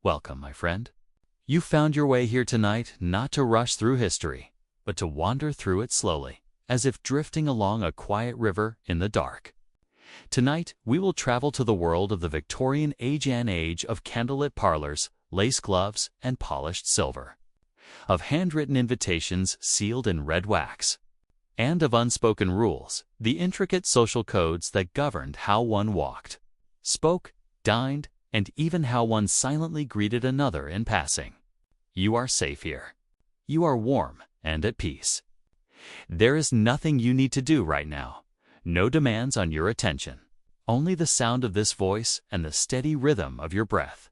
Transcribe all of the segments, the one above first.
Welcome, my friend. You found your way here tonight not to rush through history, but to wander through it slowly, as if drifting along a quiet river in the dark. Tonight, we will travel to the world of the Victorian age, an age of candlelit parlors, lace gloves, and polished silver, of handwritten invitations sealed in red wax, and of unspoken rules, the intricate social codes that governed how one walked, spoke, dined, and even how one silently greeted another in passing. You are safe here. You are warm and at peace. There is nothing you need to do right now. No demands on your attention. Only the sound of this voice and the steady rhythm of your breath.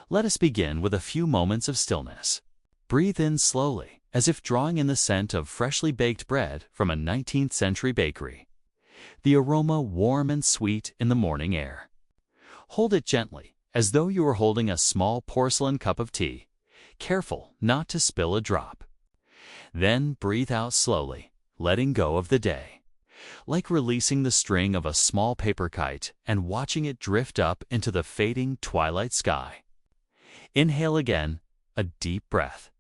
Let us begin with a few moments of stillness. Breathe in slowly, as if drawing in the scent of freshly baked bread from a 19th century bakery. The aroma warm and sweet in the morning air. Hold it gently, as though you were holding a small porcelain cup of tea, careful not to spill a drop. Then breathe out slowly, letting go of the day, like releasing the string of a small paper kite and watching it drift up into the fading twilight sky. Inhale again, a deep breath,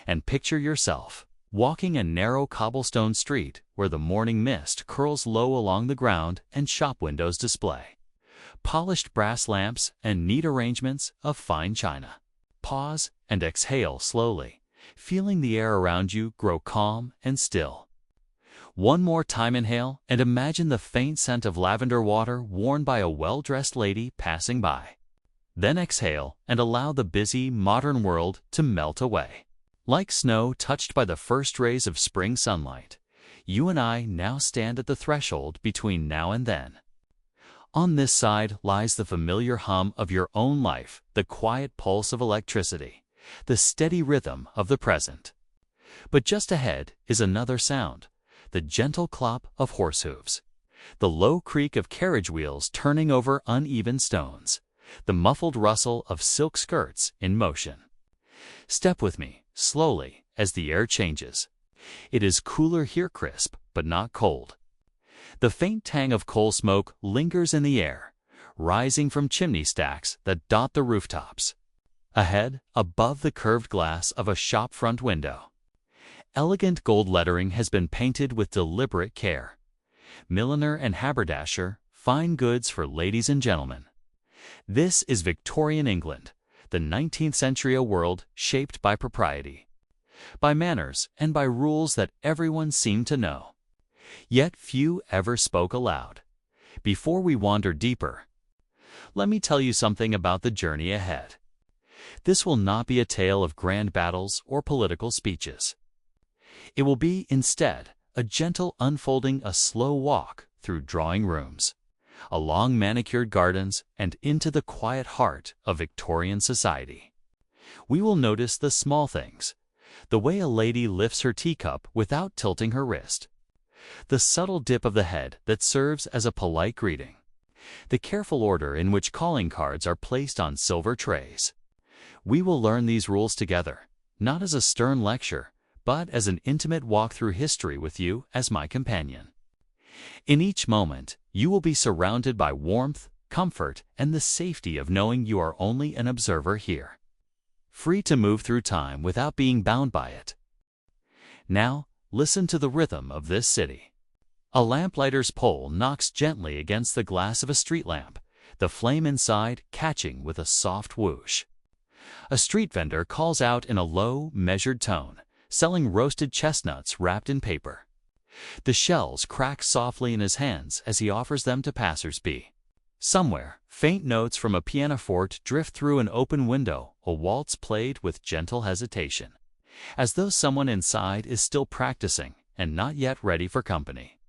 and picture yourself walking a narrow cobblestone street where the morning mist curls low along the ground and shop windows display polished brass lamps and neat arrangements of fine china. Pause and exhale slowly, feeling the air around you grow calm and still. One more time inhale and imagine the faint scent of lavender water worn by a well-dressed lady passing by. Then exhale and allow the busy, modern world to melt away. Like snow touched by the first rays of spring sunlight, you and I now stand at the threshold between now and then. On this side lies the familiar hum of your own life, the quiet pulse of electricity, the steady rhythm of the present. But just ahead is another sound, the gentle clop of horse hooves, the low creak of carriage wheels turning over uneven stones, the muffled rustle of silk skirts in motion. Step with me, slowly, as the air changes. It is cooler here, crisp, but not cold. The faint tang of coal smoke lingers in the air, rising from chimney stacks that dot the rooftops. Ahead, above the curved glass of a shop front window, elegant gold lettering has been painted with deliberate care. Milliner and haberdasher, fine goods for ladies and gentlemen. This is Victorian England, the 19th century, a world shaped by propriety, by manners, and by rules that everyone seemed to know. Yet few ever spoke aloud. Before we wander deeper, let me tell you something about the journey ahead. This will not be a tale of grand battles or political speeches. It will be, instead, a gentle unfolding, a slow walk through drawing rooms, along manicured gardens, and into the quiet heart of Victorian society. We will notice the small things, the way a lady lifts her teacup without tilting her wrist, the subtle dip of the head that serves as a polite greeting, the careful order in which calling cards are placed on silver trays. We will learn these rules together, not as a stern lecture, but as an intimate walk through history with you as my companion. In each moment, you will be surrounded by warmth, comfort, and the safety of knowing you are only an observer here, free to move through time without being bound by it. Now, listen to the rhythm of this city. A lamplighter's pole knocks gently against the glass of a street lamp, the flame inside catching with a soft whoosh. A street vendor calls out in a low, measured tone, selling roasted chestnuts wrapped in paper. The shells crack softly in his hands as he offers them to passers-by. Somewhere, faint notes from a pianoforte drift through an open window, a waltz played with gentle hesitation, as though someone inside is still practicing and not yet ready for company.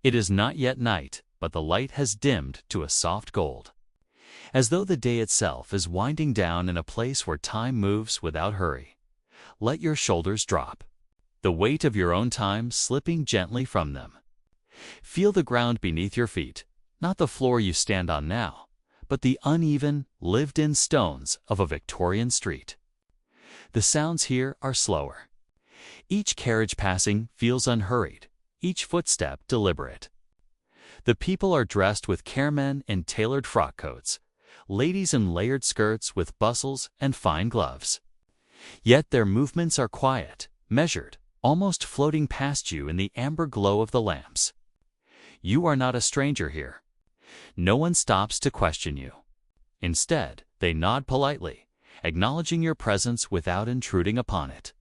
It is not yet night, but the light has dimmed to a soft gold, as though the day itself is winding down in a place where time moves without hurry. Let your shoulders drop, the weight of your own time slipping gently from them. Feel the ground beneath your feet, not the floor you stand on now, but the uneven, lived-in stones of a Victorian street. The sounds here are slower. Each carriage passing feels unhurried, each footstep deliberate. The people are dressed with caremen in tailored frock coats, ladies in layered skirts with bustles and fine gloves. Yet their movements are quiet, measured, almost floating past you in the amber glow of the lamps. You are not a stranger here. No one stops to question you. Instead, they nod politely, acknowledging your presence without intruding upon it.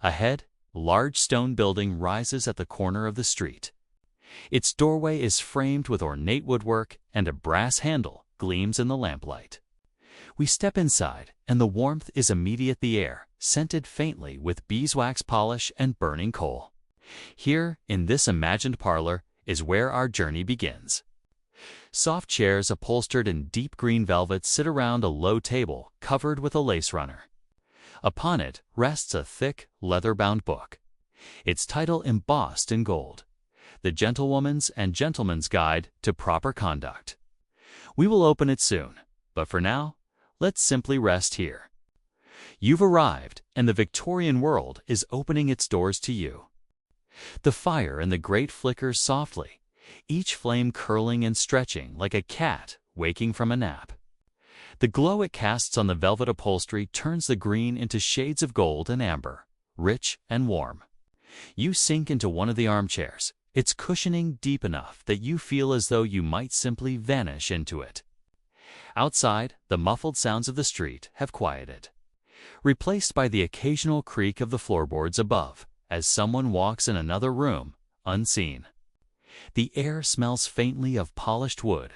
Ahead, a large stone building rises at the corner of the street. Its doorway is framed with ornate woodwork, and a brass handle gleams in the lamplight. We step inside, and the warmth is immediate. The air, scented faintly with beeswax polish and burning coal. Here, in this imagined parlor, is where our journey begins. Soft chairs upholstered in deep green velvet sit around a low table covered with a lace runner. Upon it rests a thick, leather-bound book, its title embossed in gold, The Gentlewoman's and Gentleman's Guide to Proper Conduct. We will open it soon, but for now, let's simply rest here. You've arrived, and the Victorian world is opening its doors to you. The fire in the grate flickers softly, each flame curling and stretching like a cat waking from a nap. The glow it casts on the velvet upholstery turns the green into shades of gold and amber, rich and warm. You sink into one of the armchairs, its cushioning deep enough that you feel as though you might simply vanish into it. Outside, the muffled sounds of the street have quieted, replaced by the occasional creak of the floorboards above as someone walks in another room, unseen. The air smells faintly of polished wood,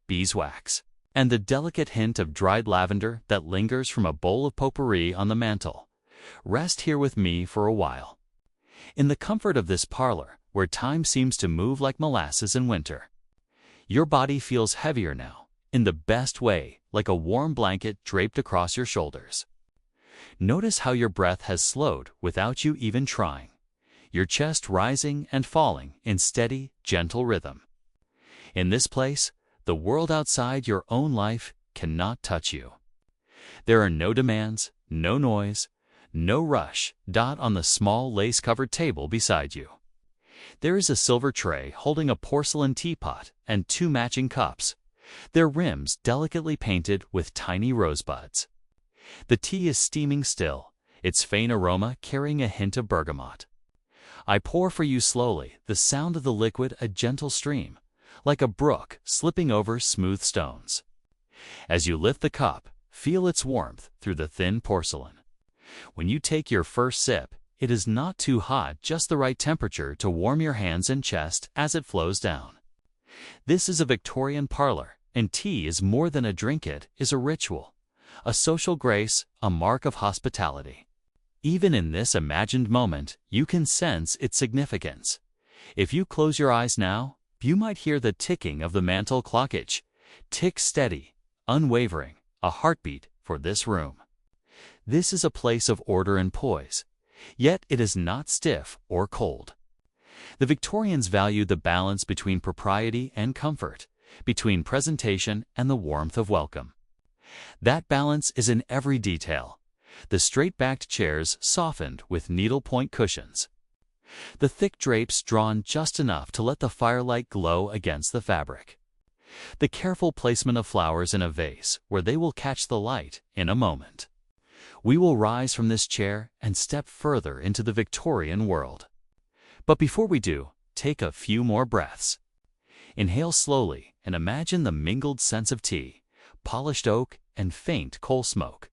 beeswax, and the delicate hint of dried lavender that lingers from a bowl of potpourri on the mantel. Rest here with me for a while. In the comfort of this parlor, where time seems to move like molasses in winter. Your body feels heavier now, in the best way, like a warm blanket draped across your shoulders. Notice how your breath has slowed without you even trying, your chest rising and falling in steady, gentle rhythm. In this place, the world outside your own life cannot touch you. There are no demands, no noise, no rush. On the small lace-covered table beside you, there is a silver tray holding a porcelain teapot and two matching cups, their rims delicately painted with tiny rosebuds. The tea is steaming still, its faint aroma carrying a hint of bergamot. I pour for you slowly, the sound of the liquid a gentle stream, like a brook slipping over smooth stones. As you lift the cup, feel its warmth through the thin porcelain. When you take your first sip, it is not too hot, just the right temperature to warm your hands and chest as it flows down. This is a Victorian parlor, and tea is more than a drink. It is a ritual, a social grace, a mark of hospitality. Even in this imagined moment, you can sense its significance. If you close your eyes now, you might hear the ticking of the mantel clock. Tick steady, unwavering, a heartbeat for this room. This is a place of order and poise, yet it is not stiff or cold. The Victorians valued the balance between propriety and comfort, between presentation and the warmth of welcome. That balance is in every detail. The straight-backed chairs softened with needlepoint cushions, the thick drapes drawn just enough to let the firelight glow against the fabric, the careful placement of flowers in a vase where they will catch the light in a moment. We will rise from this chair and step further into the Victorian world. But before we do, take a few more breaths. Inhale slowly and imagine the mingled scents of tea, polished oak, and faint coal smoke.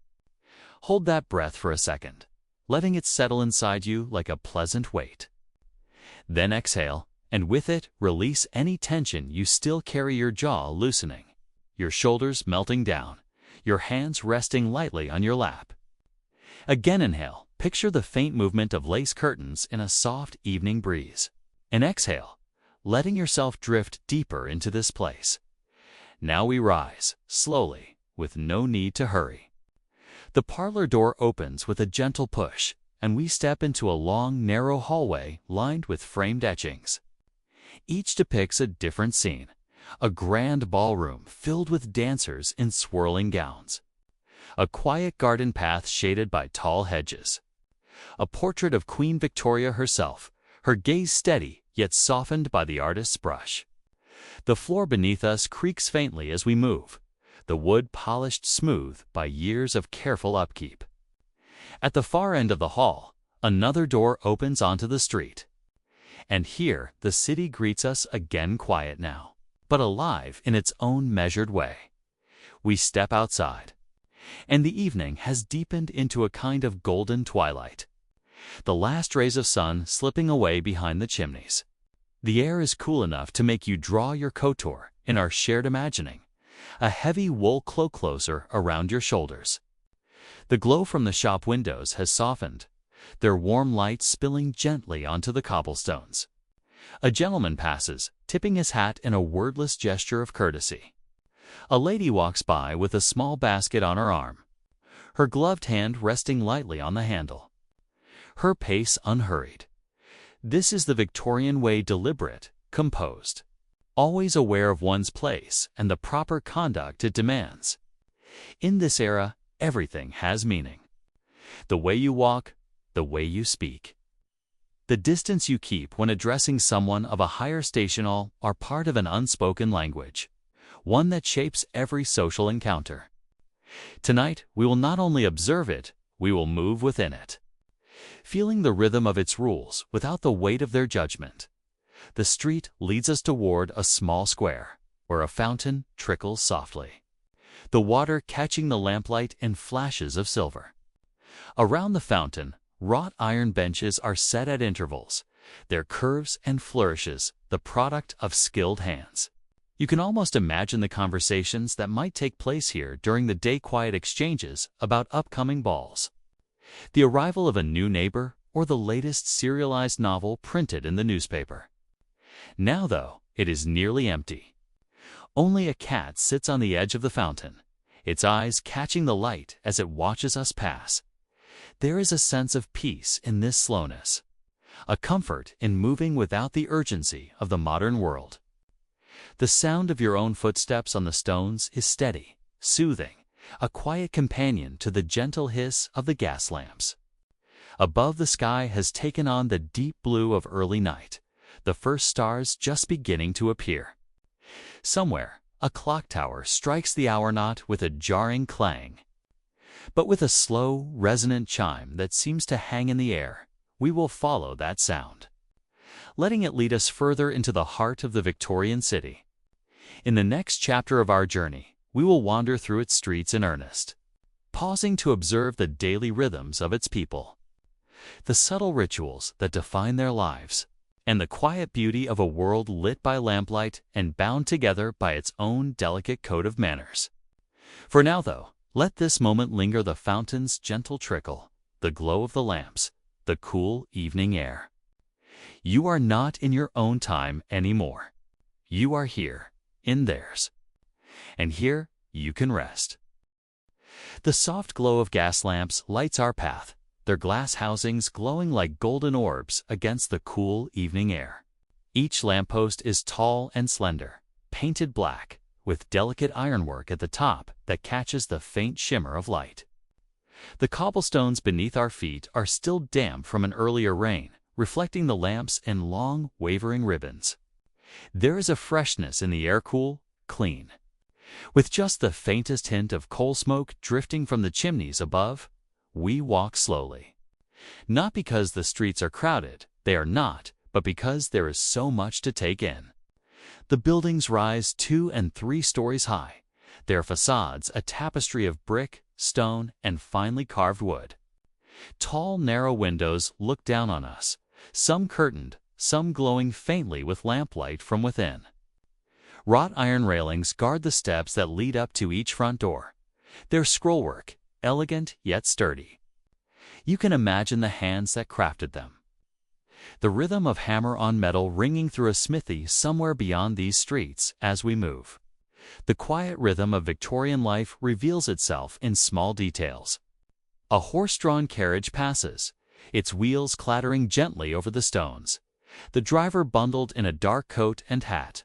Hold that breath for a second, letting it settle inside you like a pleasant weight. Then exhale, and with it, release any tension you still carry, your jaw loosening, your shoulders melting down, your hands resting lightly on your lap. Again inhale, picture the faint movement of lace curtains in a soft evening breeze. And exhale, letting yourself drift deeper into this place. Now we rise, slowly, with no need to hurry. The parlor door opens with a gentle push, and we step into a long, narrow hallway lined with framed etchings. Each depicts a different scene, a grand ballroom filled with dancers in swirling gowns, a quiet garden path shaded by tall hedges, a portrait of Queen Victoria herself, her gaze steady yet softened by the artist's brush. The floor beneath us creaks faintly as we move, the wood polished smooth by years of careful upkeep. At the far end of the hall, another door opens onto the street. And here the city greets us again, quiet now, but alive in its own measured way. We step outside, and the evening has deepened into a kind of golden twilight, the last rays of sun slipping away behind the chimneys. The air is cool enough to make you draw your couture in our shared imagining, a heavy wool cloak closer around your shoulders. The glow from the shop windows has softened, their warm light spilling gently onto the cobblestones. A gentleman passes, tipping his hat in a wordless gesture of courtesy. A lady walks by with a small basket on her arm, her gloved hand resting lightly on the handle. Her pace unhurried. This is the Victorian way, deliberate, composed, always aware of one's place and the proper conduct it demands. In this era, everything has meaning. The way you walk, the way you speak, the distance you keep when addressing someone of a higher station, all are part of an unspoken language, one that shapes every social encounter. Tonight, we will not only observe it, we will move within it, feeling the rhythm of its rules without the weight of their judgment. The street leads us toward a small square, where a fountain trickles softly, the water catching the lamplight in flashes of silver. Around the fountain, wrought iron benches are set at intervals, their curves and flourishes the product of skilled hands. You can almost imagine the conversations that might take place here during the day, quiet exchanges about upcoming balls, the arrival of a new neighbor, or the latest serialized novel printed in the newspaper. Now, though, it is nearly empty. Only a cat sits on the edge of the fountain, its eyes catching the light as it watches us pass. There is a sense of peace in this slowness, a comfort in moving without the urgency of the modern world. The sound of your own footsteps on the stones is steady, soothing, a quiet companion to the gentle hiss of the gas lamps. Above, the sky has taken on the deep blue of early night, the first stars just beginning to appear. Somewhere, a clock tower strikes the hour knot with a jarring clang. But with a slow, resonant chime that seems to hang in the air, we will follow that sound, letting it lead us further into the heart of the Victorian city. In the next chapter of our journey, we will wander through its streets in earnest, pausing to observe the daily rhythms of its people, the subtle rituals that define their lives, and the quiet beauty of a world lit by lamplight and bound together by its own delicate code of manners. For now, though, let this moment linger: the fountain's gentle trickle, the glow of the lamps, the cool evening air. You are not in your own time anymore. You are here, in theirs. And here you can rest. The soft glow of gas lamps lights our path, their glass housings glowing like golden orbs against the cool evening air. Each lamppost is tall and slender, painted black, with delicate ironwork at the top that catches the faint shimmer of light. The cobblestones beneath our feet are still damp from an earlier rain, reflecting the lamps in long, wavering ribbons. There is a freshness in the air, cool, clean, with just the faintest hint of coal smoke drifting from the chimneys above. We walk slowly, not because the streets are crowded, they are not, but because there is so much to take in. The buildings rise 2 and 3 stories high, their facades a tapestry of brick, stone, and finely carved wood. Tall, narrow windows look down on us, some curtained, some glowing faintly with lamplight from within. Wrought iron railings guard the steps that lead up to each front door, their scrollwork elegant yet sturdy. You can imagine the hands that crafted them, the rhythm of hammer on metal ringing through a smithy somewhere beyond these streets as we move. The quiet rhythm of Victorian life reveals itself in small details. A horse-drawn carriage passes, its wheels clattering gently over the stones, the driver bundled in a dark coat and hat.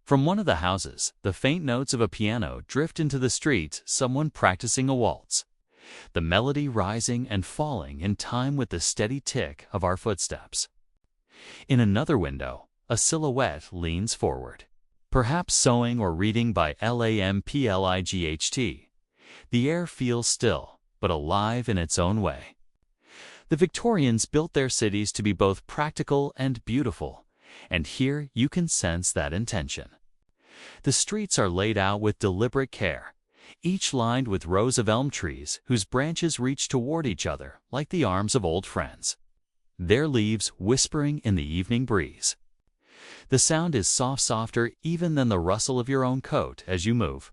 From one of the houses, the faint notes of a piano drift into the street, someone practicing a waltz, the melody rising and falling in time with the steady tick of our footsteps. In another window, a silhouette leans forward, perhaps sewing or reading by Lamplight. The air feels still, but alive in its own way. The Victorians built their cities to be both practical and beautiful, and here you can sense that intention. The streets are laid out with deliberate care, each lined with rows of elm trees whose branches reach toward each other like the arms of old friends, their leaves whispering in the evening breeze. The sound is softer even than the rustle of your own coat as you move.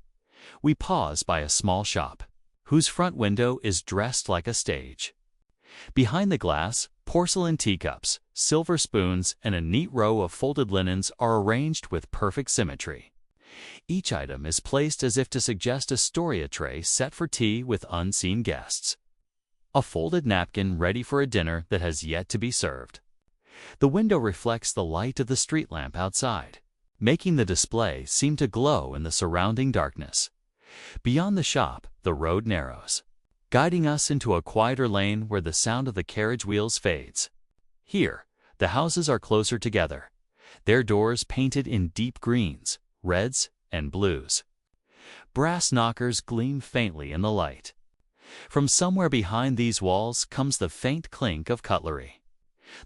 We pause by a small shop, whose front window is dressed like a stage. Behind the glass, porcelain teacups, silver spoons, and a neat row of folded linens are arranged with perfect symmetry. Each item is placed as if to suggest a story tray set for tea with unseen guests. A folded napkin ready for a dinner that has yet to be served. The window reflects the light of the street lamp outside, making the display seem to glow in the surrounding darkness. Beyond the shop, the road narrows, guiding us into a quieter lane where the sound of the carriage wheels fades. Here, the houses are closer together, their doors painted in deep greens, reds, and blues. Brass knockers gleam faintly in the light. From somewhere behind these walls comes the faint clink of cutlery,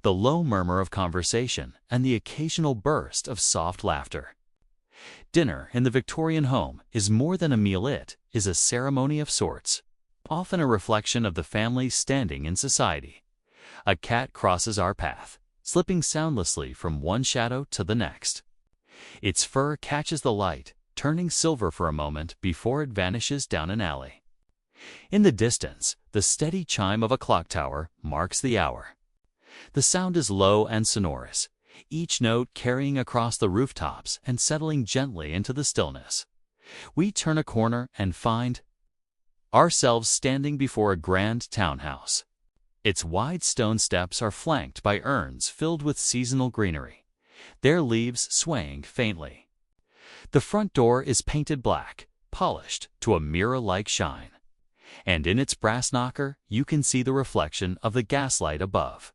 the low murmur of conversation, and the occasional burst of soft laughter. Dinner in the Victorian home is more than a meal, it is a ceremony of sorts, often a reflection of the family's standing in society. A cat crosses our path, slipping soundlessly from one shadow to the next. Its fur catches the light, turning silver for a moment before it vanishes down an alley. In the distance, the steady chime of a clock tower marks the hour. The sound is low and sonorous, each note carrying across the rooftops and settling gently into the stillness. We turn a corner and find ourselves standing before a grand townhouse. Its wide stone steps are flanked by urns filled with seasonal greenery, their leaves swaying faintly. The front door is painted black, polished to a mirror-like shine, and in its brass knocker you can see the reflection of the gaslight above.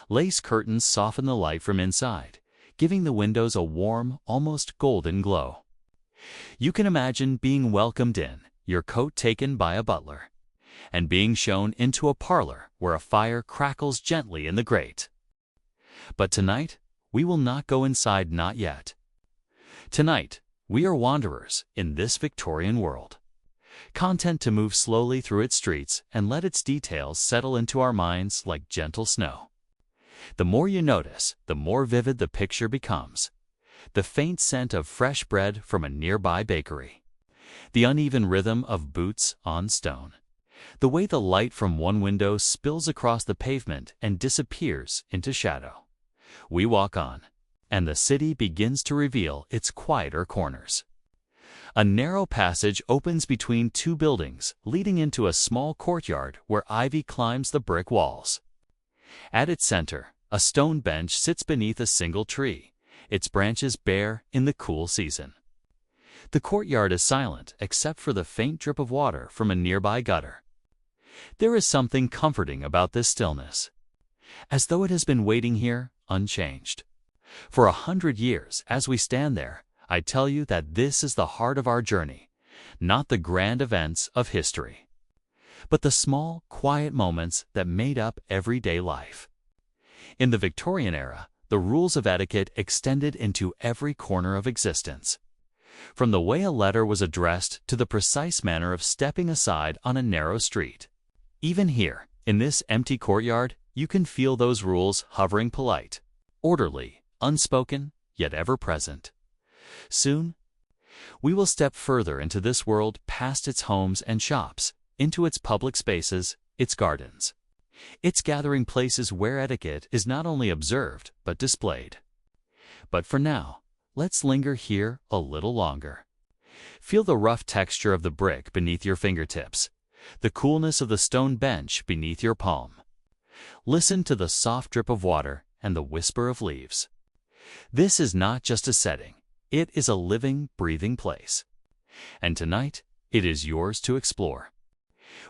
Lace curtains soften the light from inside, giving the windows a warm, almost golden glow. You can imagine being welcomed in, your coat taken by a butler, and being shown into a parlor where a fire crackles gently in the grate. But tonight, we will not go inside, not yet. Tonight, we are wanderers in this Victorian world, content to move slowly through its streets and let its details settle into our minds like gentle snow. The more you notice, the more vivid the picture becomes. The faint scent of fresh bread from a nearby bakery, the uneven rhythm of boots on stone, the way the light from one window spills across the pavement and disappears into shadow. We walk on, and the city begins to reveal its quieter corners. A narrow passage opens between two buildings, leading into a small courtyard where ivy climbs the brick walls. At its center, a stone bench sits beneath a single tree, its branches bare in the cool season. The courtyard is silent except for the faint drip of water from a nearby gutter. There is something comforting about this stillness, as though it has been waiting here unchanged. For 100 years, as we stand there, I tell you that this is the heart of our journey, not the grand events of history, but the small, quiet moments that made up everyday life. In the Victorian era, the rules of etiquette extended into every corner of existence, from the way a letter was addressed to the precise manner of stepping aside on a narrow street. Even here, in this empty courtyard, you can feel those rules hovering, polite, orderly, unspoken, yet ever present. Soon, we will step further into this world, past its homes and shops, into its public spaces, its gardens, its gathering places where etiquette is not only observed, but displayed. But for now, let's linger here a little longer. Feel the rough texture of the brick beneath your fingertips, the coolness of the stone bench beneath your palm. Listen to the soft drip of water and the whisper of leaves. This is not just a setting, it is a living, breathing place. And tonight, it is yours to explore.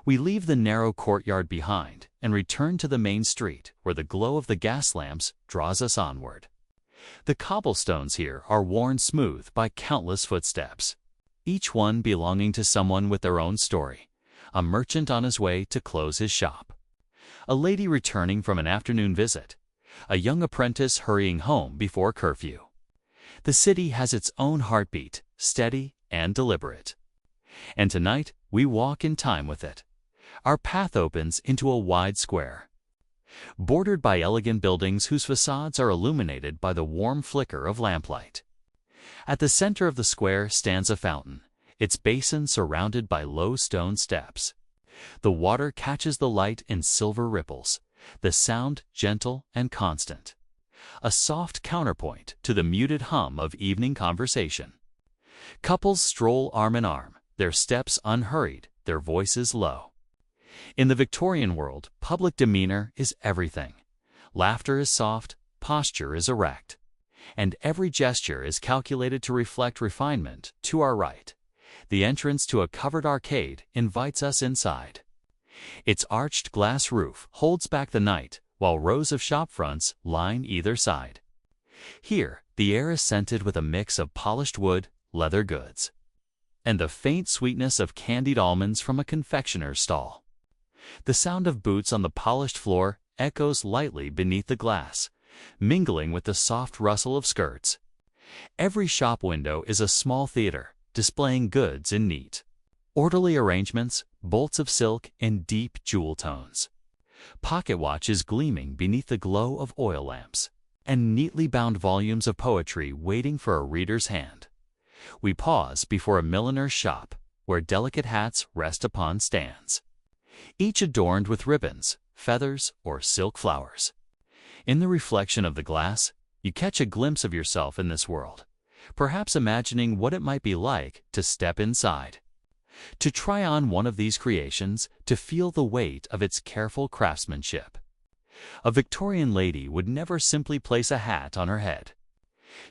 We leave the narrow courtyard behind and return to the main street where the glow of the gas lamps draws us onward. The cobblestones here are worn smooth by countless footsteps, each one belonging to someone with their own story: a merchant on his way to close his shop, a lady returning from an afternoon visit, a young apprentice hurrying home before curfew. The city has its own heartbeat, steady and deliberate. And tonight, we walk in time with it. Our path opens into a wide square, bordered by elegant buildings whose facades are illuminated by the warm flicker of lamplight. At the center of the square stands a fountain, its basin surrounded by low stone steps. The water catches the light in silver ripples, the sound gentle and constant, a soft counterpoint to the muted hum of evening conversation. Couples stroll arm in arm, their steps unhurried, their voices low. In the Victorian world, public demeanor is everything. Laughter is soft, posture is erect, and every gesture is calculated to reflect refinement. To our right, the entrance to a covered arcade invites us inside. Its arched glass roof holds back the night, while rows of shop fronts line either side. Here, the air is scented with a mix of polished wood, leather goods, and the faint sweetness of candied almonds from a confectioner's stall. The sound of boots on the polished floor echoes lightly beneath the glass, mingling with the soft rustle of skirts. Every shop window is a small theater, displaying goods in neat, orderly arrangements, bolts of silk in deep jewel tones. Pocket watches gleaming beneath the glow of oil lamps, and neatly bound volumes of poetry waiting for a reader's hand. We pause before a milliner's shop, where delicate hats rest upon stands, each adorned with ribbons, feathers, or silk flowers. In the reflection of the glass, you catch a glimpse of yourself in this world, perhaps imagining what it might be like to step inside, to try on one of these creations, to feel the weight of its careful craftsmanship. A Victorian lady would never simply place a hat on her head.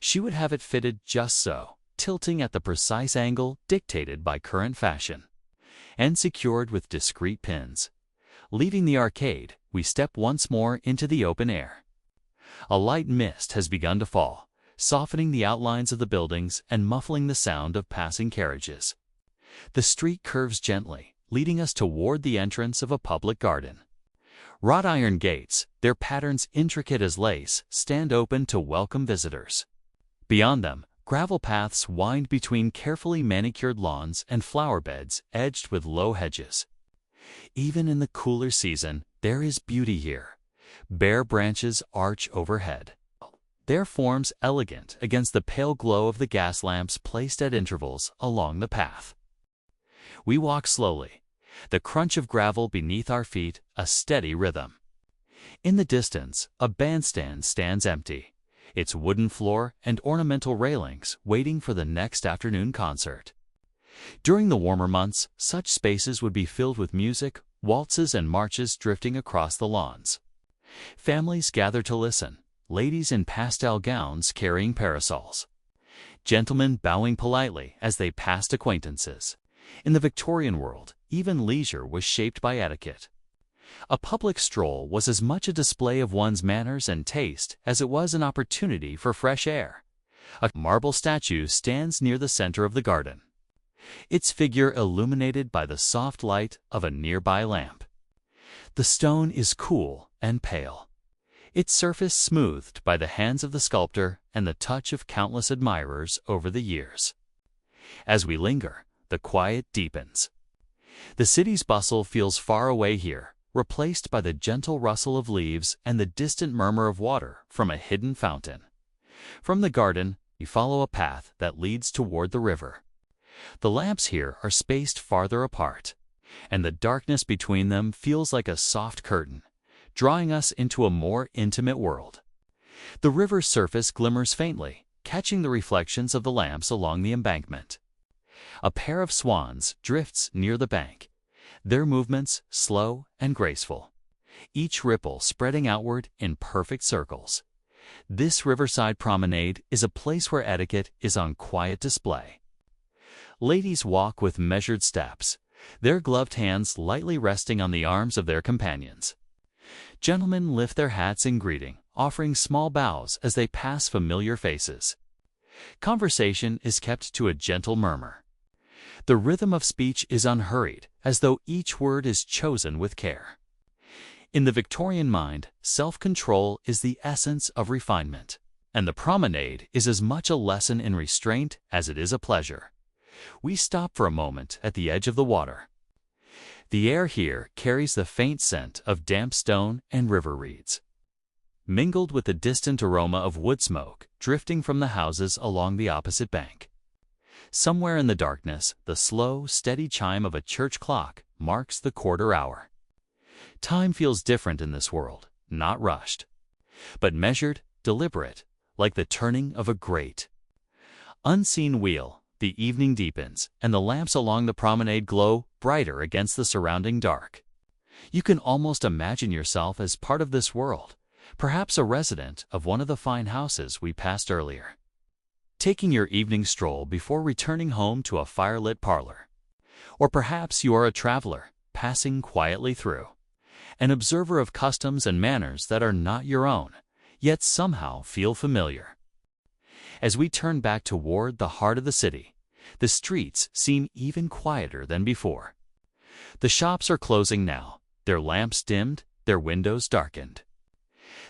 She would have it fitted just so, tilting at the precise angle dictated by current fashion, and secured with discreet pins. Leaving the arcade, we step once more into the open air. A light mist has begun to fall, softening the outlines of the buildings and muffling the sound of passing carriages. The street curves gently, leading us toward the entrance of a public garden. Wrought iron gates, their patterns intricate as lace, stand open to welcome visitors. Beyond them, gravel paths wind between carefully manicured lawns and flower beds edged with low hedges. Even in the cooler season, there is beauty here. Bare branches arch overhead, their forms elegant against the pale glow of the gas lamps placed at intervals along the path. We walk slowly, the crunch of gravel beneath our feet a steady rhythm. In the distance, a bandstand stands empty, its wooden floor and ornamental railings waiting for the next afternoon concert. During the warmer months, such spaces would be filled with music, waltzes and marches drifting across the lawns. Families gather to listen, ladies in pastel gowns carrying parasols, gentlemen bowing politely as they passed acquaintances. In the Victorian world, even leisure was shaped by etiquette. A public stroll was as much a display of one's manners and taste as it was an opportunity for fresh air. A marble statue stands near the center of the garden, its figure illuminated by the soft light of a nearby lamp. The stone is cool and pale, its surface smoothed by the hands of the sculptor and the touch of countless admirers over the years. As we linger, the quiet deepens. The city's bustle feels far away here, replaced by the gentle rustle of leaves and the distant murmur of water from a hidden fountain. From the garden, we follow a path that leads toward the river. The lamps here are spaced farther apart, and the darkness between them feels like a soft curtain, drawing us into a more intimate world. The river's surface glimmers faintly, catching the reflections of the lamps along the embankment. A pair of swans drifts near the bank, their movements slow and graceful, each ripple spreading outward in perfect circles. This riverside promenade is a place where etiquette is on quiet display. Ladies walk with measured steps, their gloved hands lightly resting on the arms of their companions. Gentlemen lift their hats in greeting, offering small bows as they pass familiar faces. Conversation is kept to a gentle murmur. The rhythm of speech is unhurried, as though each word is chosen with care. In the Victorian mind, self-control is the essence of refinement, and the promenade is as much a lesson in restraint as it is a pleasure. We stop for a moment at the edge of the water. The air here carries the faint scent of damp stone and river reeds, mingled with the distant aroma of wood smoke drifting from the houses along the opposite bank. Somewhere in the darkness, the slow, steady chime of a church clock marks the quarter hour. Time feels different in this world, not rushed, but measured, deliberate, like the turning of a great, unseen wheel. The evening deepens, and the lamps along the promenade glow brighter against the surrounding dark. You can almost imagine yourself as part of this world, perhaps a resident of one of the fine houses we passed earlier, taking your evening stroll before returning home to a firelit parlor. Or perhaps you are a traveler, passing quietly through, an observer of customs and manners that are not your own, yet somehow feel familiar. As we turn back toward the heart of the city, the streets seem even quieter than before. The shops are closing now, their lamps dimmed, their windows darkened.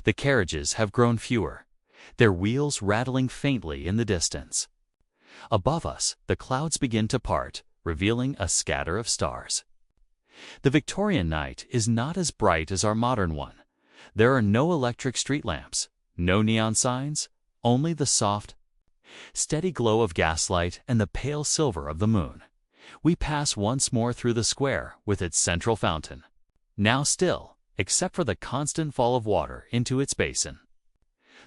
The carriages have grown fewer, their wheels rattling faintly in the distance. Above us, the clouds begin to part, revealing a scatter of stars. The Victorian night is not as bright as our modern one. There are no electric street lamps, no neon signs, only the soft, steady glow of gaslight and the pale silver of the moon. We pass once more through the square with its central fountain, now still, except for the constant fall of water into its basin.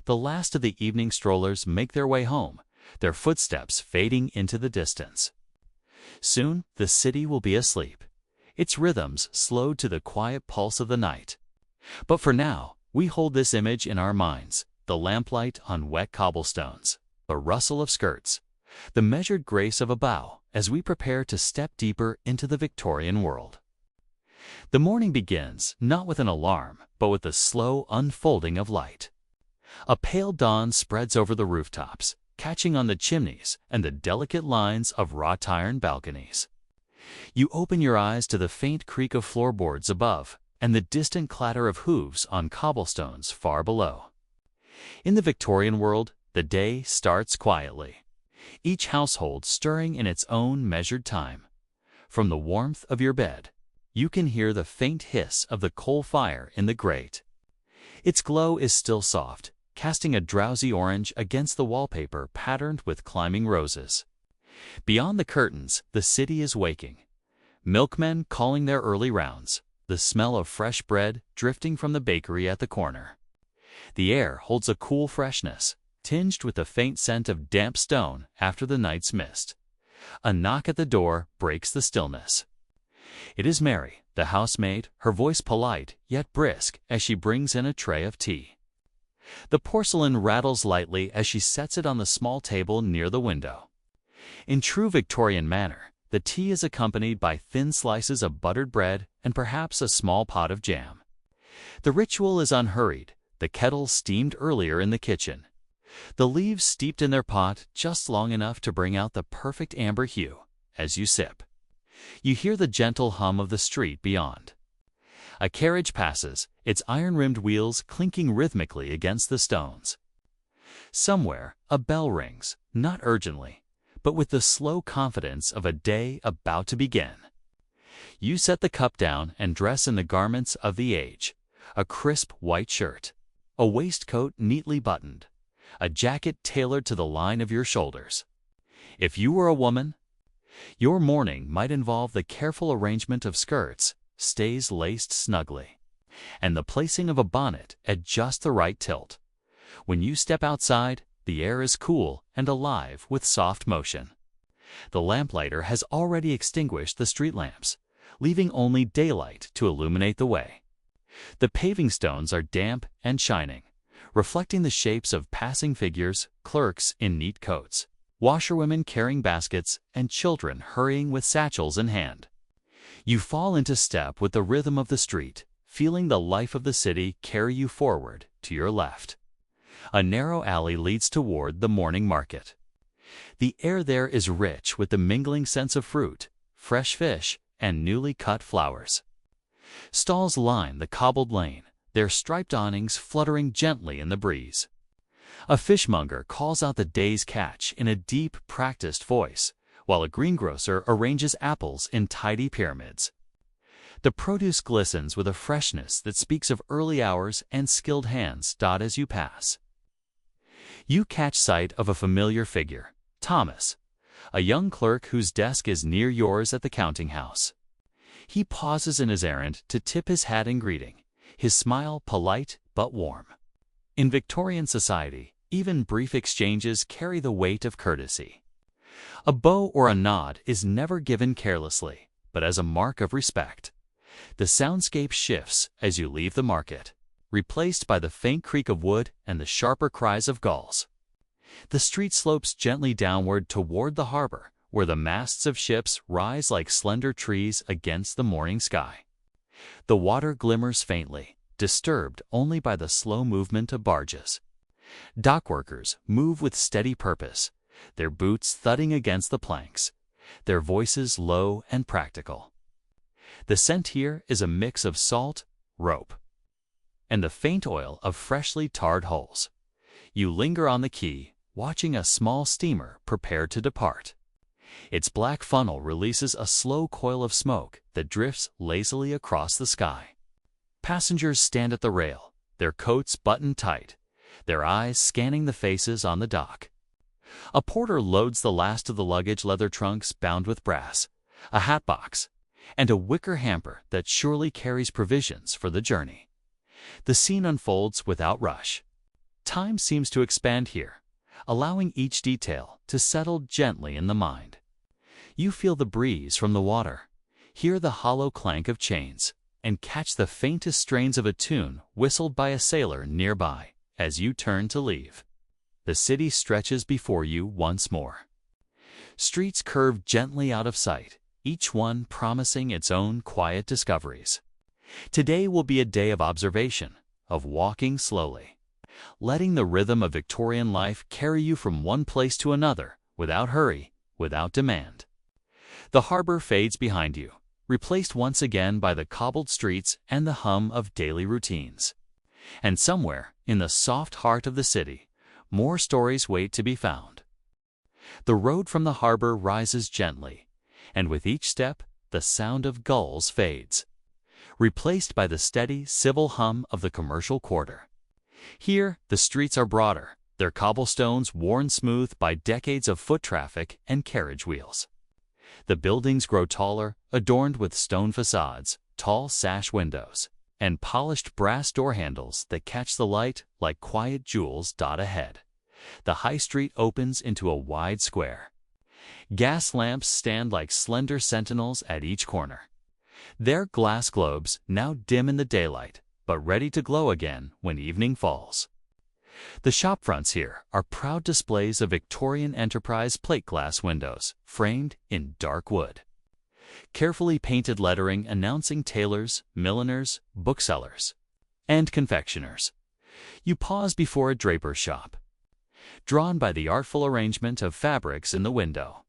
The last of the evening strollers make their way home, their footsteps fading into the distance. Soon the city will be asleep, its rhythms slowed to the quiet pulse of the night. But for now, we hold this image in our minds, the lamplight on wet cobblestones, the rustle of skirts, the measured grace of a bow as we prepare to step deeper into the Victorian world. The morning begins not with an alarm, but with the slow unfolding of light. A pale dawn spreads over the rooftops, catching on the chimneys and the delicate lines of wrought iron balconies. You open your eyes to the faint creak of floorboards above and the distant clatter of hooves on cobblestones far below. In the Victorian world, the day starts quietly, each household stirring in its own measured time. From the warmth of your bed, you can hear the faint hiss of the coal fire in the grate. Its glow is still soft, casting a drowsy orange against the wallpaper patterned with climbing roses. Beyond the curtains, the city is waking. Milkmen calling their early rounds, the smell of fresh bread drifting from the bakery at the corner. The air holds a cool freshness, tinged with the faint scent of damp stone after the night's mist. A knock at the door breaks the stillness. It is Mary, the housemaid, her voice polite yet brisk as she brings in a tray of tea. The porcelain rattles lightly as she sets it on the small table near the window. In true Victorian manner, the tea is accompanied by thin slices of buttered bread and perhaps a small pot of jam. The ritual is unhurried, the kettle steamed earlier in the kitchen, the leaves steeped in their pot just long enough to bring out the perfect amber hue. As you sip, you hear the gentle hum of the street beyond. A carriage passes, its iron-rimmed wheels clinking rhythmically against the stones. Somewhere, a bell rings, not urgently, but with the slow confidence of a day about to begin. You set the cup down and dress in the garments of the age, a crisp white shirt, a waistcoat neatly buttoned, a jacket tailored to the line of your shoulders. If you were a woman, your morning might involve the careful arrangement of skirts, stays laced snugly, and the placing of a bonnet at just the right tilt. When you step outside, the air is cool and alive with soft motion. The lamplighter has already extinguished the street lamps, leaving only daylight to illuminate the way. The paving stones are damp and shining, reflecting the shapes of passing figures, clerks in neat coats, washerwomen carrying baskets, and children hurrying with satchels in hand. You fall into step with the rhythm of the street, feeling the life of the city carry you forward to your left. A narrow alley leads toward the morning market. The air there is rich with the mingling scents of fruit, fresh fish, and newly cut flowers. Stalls line the cobbled lane, their striped awnings fluttering gently in the breeze. A fishmonger calls out the day's catch in a deep, practiced voice, while a greengrocer arranges apples in tidy pyramids. The produce glistens with a freshness that speaks of early hours and skilled hands as you pass. You catch sight of a familiar figure, Thomas, a young clerk whose desk is near yours at the counting house. He pauses in his errand to tip his hat in greeting, his smile polite but warm. In Victorian society, even brief exchanges carry the weight of courtesy. A bow or a nod is never given carelessly, but as a mark of respect. The soundscape shifts as you leave the market, replaced by the faint creak of wood and the sharper cries of gulls. The street slopes gently downward toward the harbor, where the masts of ships rise like slender trees against the morning sky. The water glimmers faintly, disturbed only by the slow movement of barges. Dockworkers move with steady purpose, their boots thudding against the planks, their voices low and practical. The scent here is a mix of salt, rope, and the faint oil of freshly tarred hulls. You linger on the quay, watching a small steamer prepare to depart. Its black funnel releases a slow coil of smoke that drifts lazily across the sky. Passengers stand at the rail, their coats buttoned tight, their eyes scanning the faces on the dock. A porter loads the last of the luggage leather trunks bound with brass, a hat box, and a wicker hamper that surely carries provisions for the journey. The scene unfolds without rush. Time seems to expand here, allowing each detail to settle gently in the mind. You feel the breeze from the water, hear the hollow clank of chains, and catch the faintest strains of a tune whistled by a sailor nearby as you turn to leave. The city stretches before you once more. Streets curve gently out of sight, each one promising its own quiet discoveries. Today will be a day of observation, of walking slowly, letting the rhythm of Victorian life carry you from one place to another without hurry, without demand. The harbor fades behind you, replaced once again by the cobbled streets and the hum of daily routines. And somewhere, in the soft heart of the city, more stories wait to be found. The road from the harbor rises gently, and with each step, the sound of gulls fades, replaced by the steady, civil hum of the commercial quarter. Here, the streets are broader, their cobblestones worn smooth by decades of foot traffic and carriage wheels. The buildings grow taller, adorned with stone facades, tall sash windows, and polished brass door handles that catch the light like quiet jewels ahead. The high street opens into a wide square. Gas lamps stand like slender sentinels at each corner. Their glass globes now dim in the daylight, but ready to glow again when evening falls. The shopfronts here are proud displays of Victorian enterprise plate glass windows, framed in dark wood. Carefully painted lettering announcing tailors, milliners, booksellers, and confectioners. You pause before a draper's shop, drawn by the artful arrangement of fabrics in the window.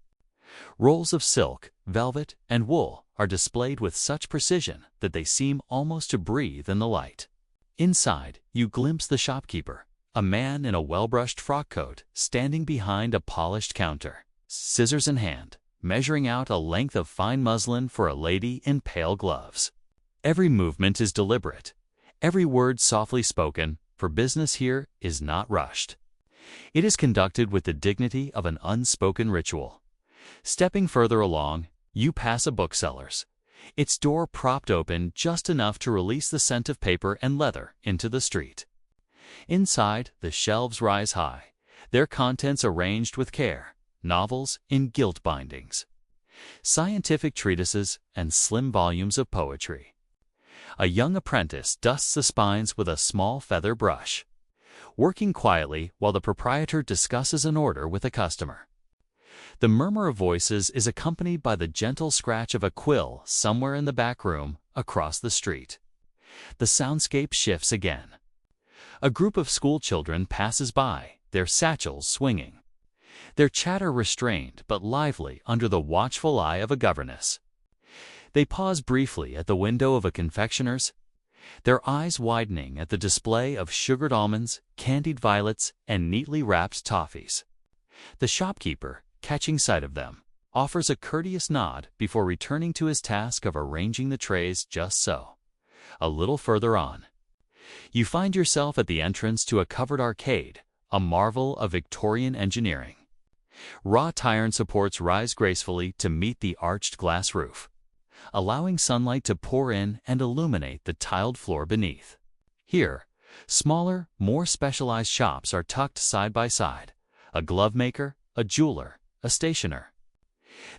Rolls of silk, velvet, and wool are displayed with such precision that they seem almost to breathe in the light. Inside, you glimpse the shopkeeper, a man in a well-brushed frock coat standing behind a polished counter, scissors in hand, measuring out a length of fine muslin for a lady in pale gloves. Every movement is deliberate, every word softly spoken, for business here is not rushed. It is conducted with the dignity of an unspoken ritual. Stepping further along, you pass a bookseller's, its door propped open just enough to release the scent of paper and leather into the street. Inside, the shelves rise high, their contents arranged with care, novels in gilt bindings, scientific treatises, and slim volumes of poetry. A young apprentice dusts the spines with a small feather brush, working quietly while the proprietor discusses an order with a customer. The murmur of voices is accompanied by the gentle scratch of a quill somewhere in the back room across the street. The soundscape shifts again. A group of school children passes by, their satchels swinging. Their chatter restrained but lively under the watchful eye of a governess. They pause briefly at the window of a confectioner's, their eyes widening at the display of sugared almonds, candied violets, and neatly wrapped toffees. The shopkeeper, catching sight of them, offers a courteous nod before returning to his task of arranging the trays just so. A little further on, you find yourself at the entrance to a covered arcade, a marvel of Victorian engineering. Wrought iron supports rise gracefully to meet the arched glass roof, allowing sunlight to pour in and illuminate the tiled floor beneath. Here, smaller, more specialized shops are tucked side by side, a glove maker, a jeweler, a stationer.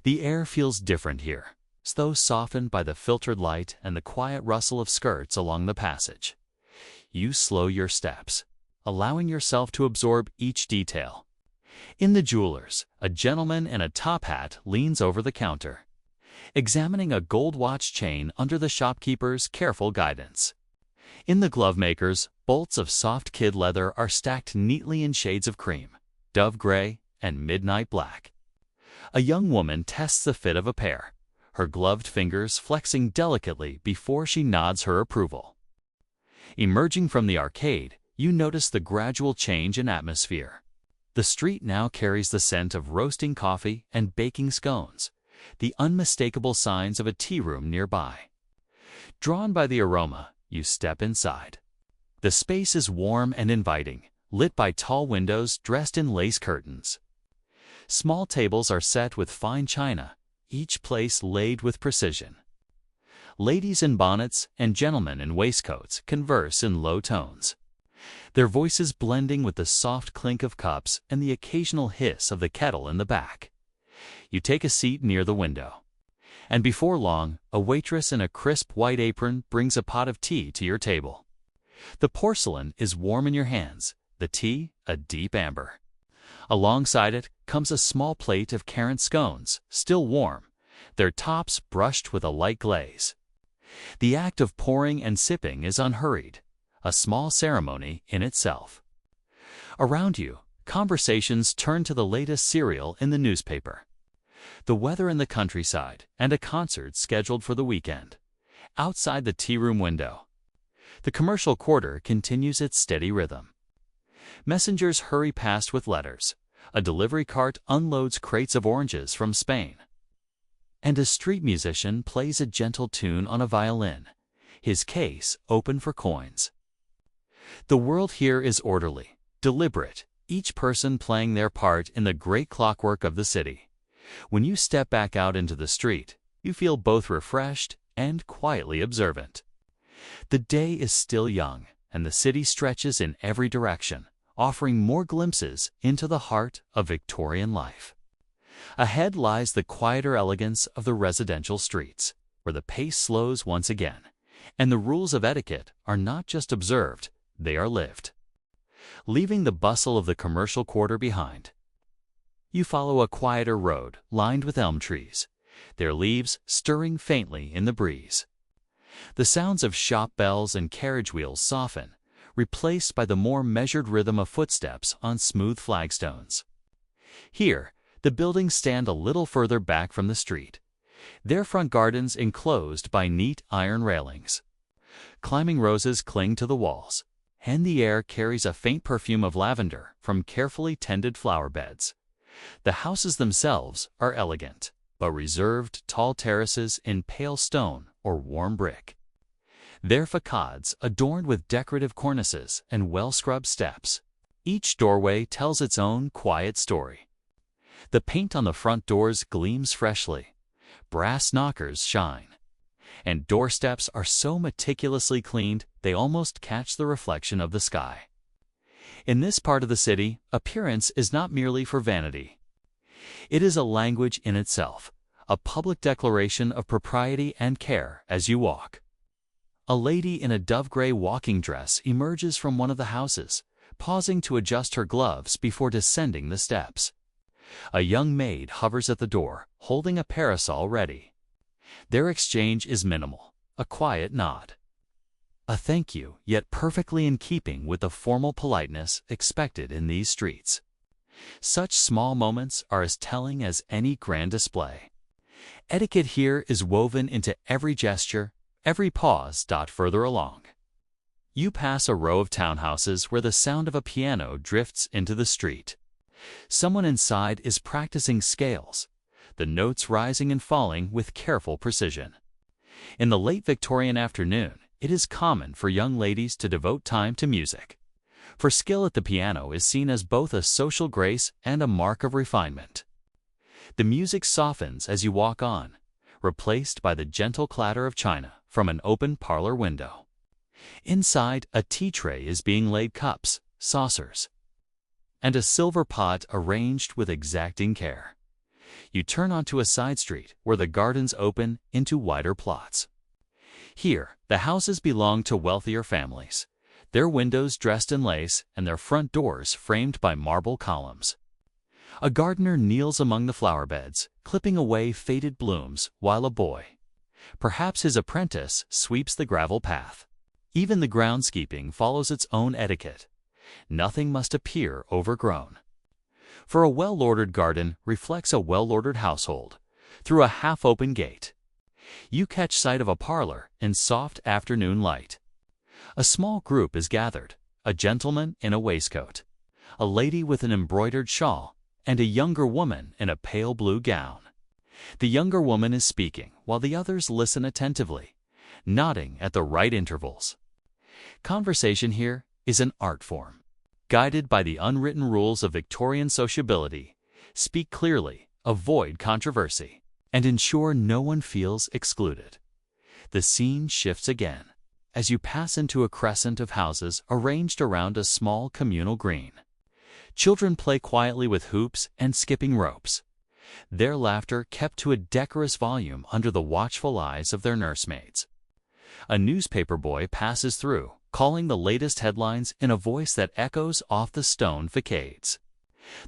The air feels different here, as though softened by the filtered light and the quiet rustle of skirts along the passage. You slow your steps, allowing yourself to absorb each detail. In the jeweler's, a gentleman in a top hat leans over the counter, examining a gold watch chain under the shopkeeper's careful guidance. In the glove maker's, bolts of soft kid leather are stacked neatly in shades of cream, dove gray, and midnight black. A young woman tests the fit of a pair, her gloved fingers flexing delicately before she nods her approval. Emerging from the arcade, you notice the gradual change in atmosphere. The street now carries the scent of roasting coffee and baking scones, the unmistakable signs of a tea room nearby. Drawn by the aroma, you step inside. The space is warm and inviting, lit by tall windows dressed in lace curtains. Small tables are set with fine china, each place laid with precision. Ladies in bonnets and gentlemen in waistcoats converse in low tones, their voices blending with the soft clink of cups and the occasional hiss of the kettle in the back. You take a seat near the window, and before long, a waitress in a crisp white apron brings a pot of tea to your table. The porcelain is warm in your hands, the tea a deep amber. Alongside it comes a small plate of currant scones, still warm, their tops brushed with a light glaze. The act of pouring and sipping is unhurried, a small ceremony in itself. Around you, conversations turn to the latest serial in the newspaper, the weather in the countryside, and a concert scheduled for the weekend. Outside the tea room window, the commercial quarter continues its steady rhythm. Messengers hurry past with letters, a delivery cart unloads crates of oranges from Spain, and a street musician plays a gentle tune on a violin, his case open for coins. The world here is orderly, deliberate, each person playing their part in the great clockwork of the city. When you step back out into the street, you feel both refreshed and quietly observant. The day is still young, and the city stretches in every direction, offering more glimpses into the heart of Victorian life. Ahead lies the quieter elegance of the residential streets, where the pace slows once again, and the rules of etiquette are not just observed, they are lived. Leaving the bustle of the commercial quarter behind, you follow a quieter road lined with elm trees, their leaves stirring faintly in the breeze. The sounds of shop bells and carriage wheels soften, replaced by the more measured rhythm of footsteps on smooth flagstones. Here, the buildings stand a little further back from the street, their front gardens enclosed by neat iron railings. Climbing roses cling to the walls, and the air carries a faint perfume of lavender from carefully tended flower beds. The houses themselves are elegant, but reserved tall terraces in pale stone or warm brick, their facades adorned with decorative cornices and well-scrubbed steps. Each doorway tells its own quiet story. The paint on the front doors gleams freshly, brass knockers shine, and doorsteps are so meticulously cleaned they almost catch the reflection of the sky. In this part of the city, appearance is not merely for vanity. It is a language in itself, a public declaration of propriety and care as you walk. A lady in a dove-gray walking dress emerges from one of the houses, pausing to adjust her gloves before descending the steps. A young maid hovers at the door, holding a parasol ready. Their exchange is minimal, a quiet nod. a thank you, yet perfectly in keeping with the formal politeness expected in these streets. Such small moments are as telling as any grand display. Etiquette here is woven into every gesture, every pause. Further along, you pass a row of townhouses where the sound of a piano drifts into the street. Someone inside is practicing scales, the notes rising and falling with careful precision. In the late Victorian afternoon, it is common for young ladies to devote time to music, for skill at the piano is seen as both a social grace and a mark of refinement. The music softens as you walk on, replaced by the gentle clatter of china from an open parlor window. Inside, a tea tray is being laid, cups, saucers, and a silver pot arranged with exacting care. You turn onto a side street where the gardens open into wider plots. Here, the houses belong to wealthier families, their windows dressed in lace and their front doors framed by marble columns. A gardener kneels among the flower beds, clipping away faded blooms, while a boy, perhaps his apprentice, sweeps the gravel path. Even the groundskeeping follows its own etiquette. Nothing must appear overgrown. For a well-ordered garden reflects a well-ordered household. Through a half-open gate, you catch sight of a parlor in soft afternoon light. A small group is gathered, a gentleman in a waistcoat, a lady with an embroidered shawl, and a younger woman in a pale blue gown. The younger woman is speaking, while the others listen attentively, nodding at the right intervals. Conversation here is an art form. Guided by the unwritten rules of Victorian sociability, speak clearly, avoid controversy, and ensure no one feels excluded. The scene shifts again as you pass into a crescent of houses arranged around a small communal green. Children play quietly with hoops and skipping ropes, their laughter kept to a decorous volume under the watchful eyes of their nursemaids. A newspaper boy passes through, calling the latest headlines in a voice that echoes off the stone facades.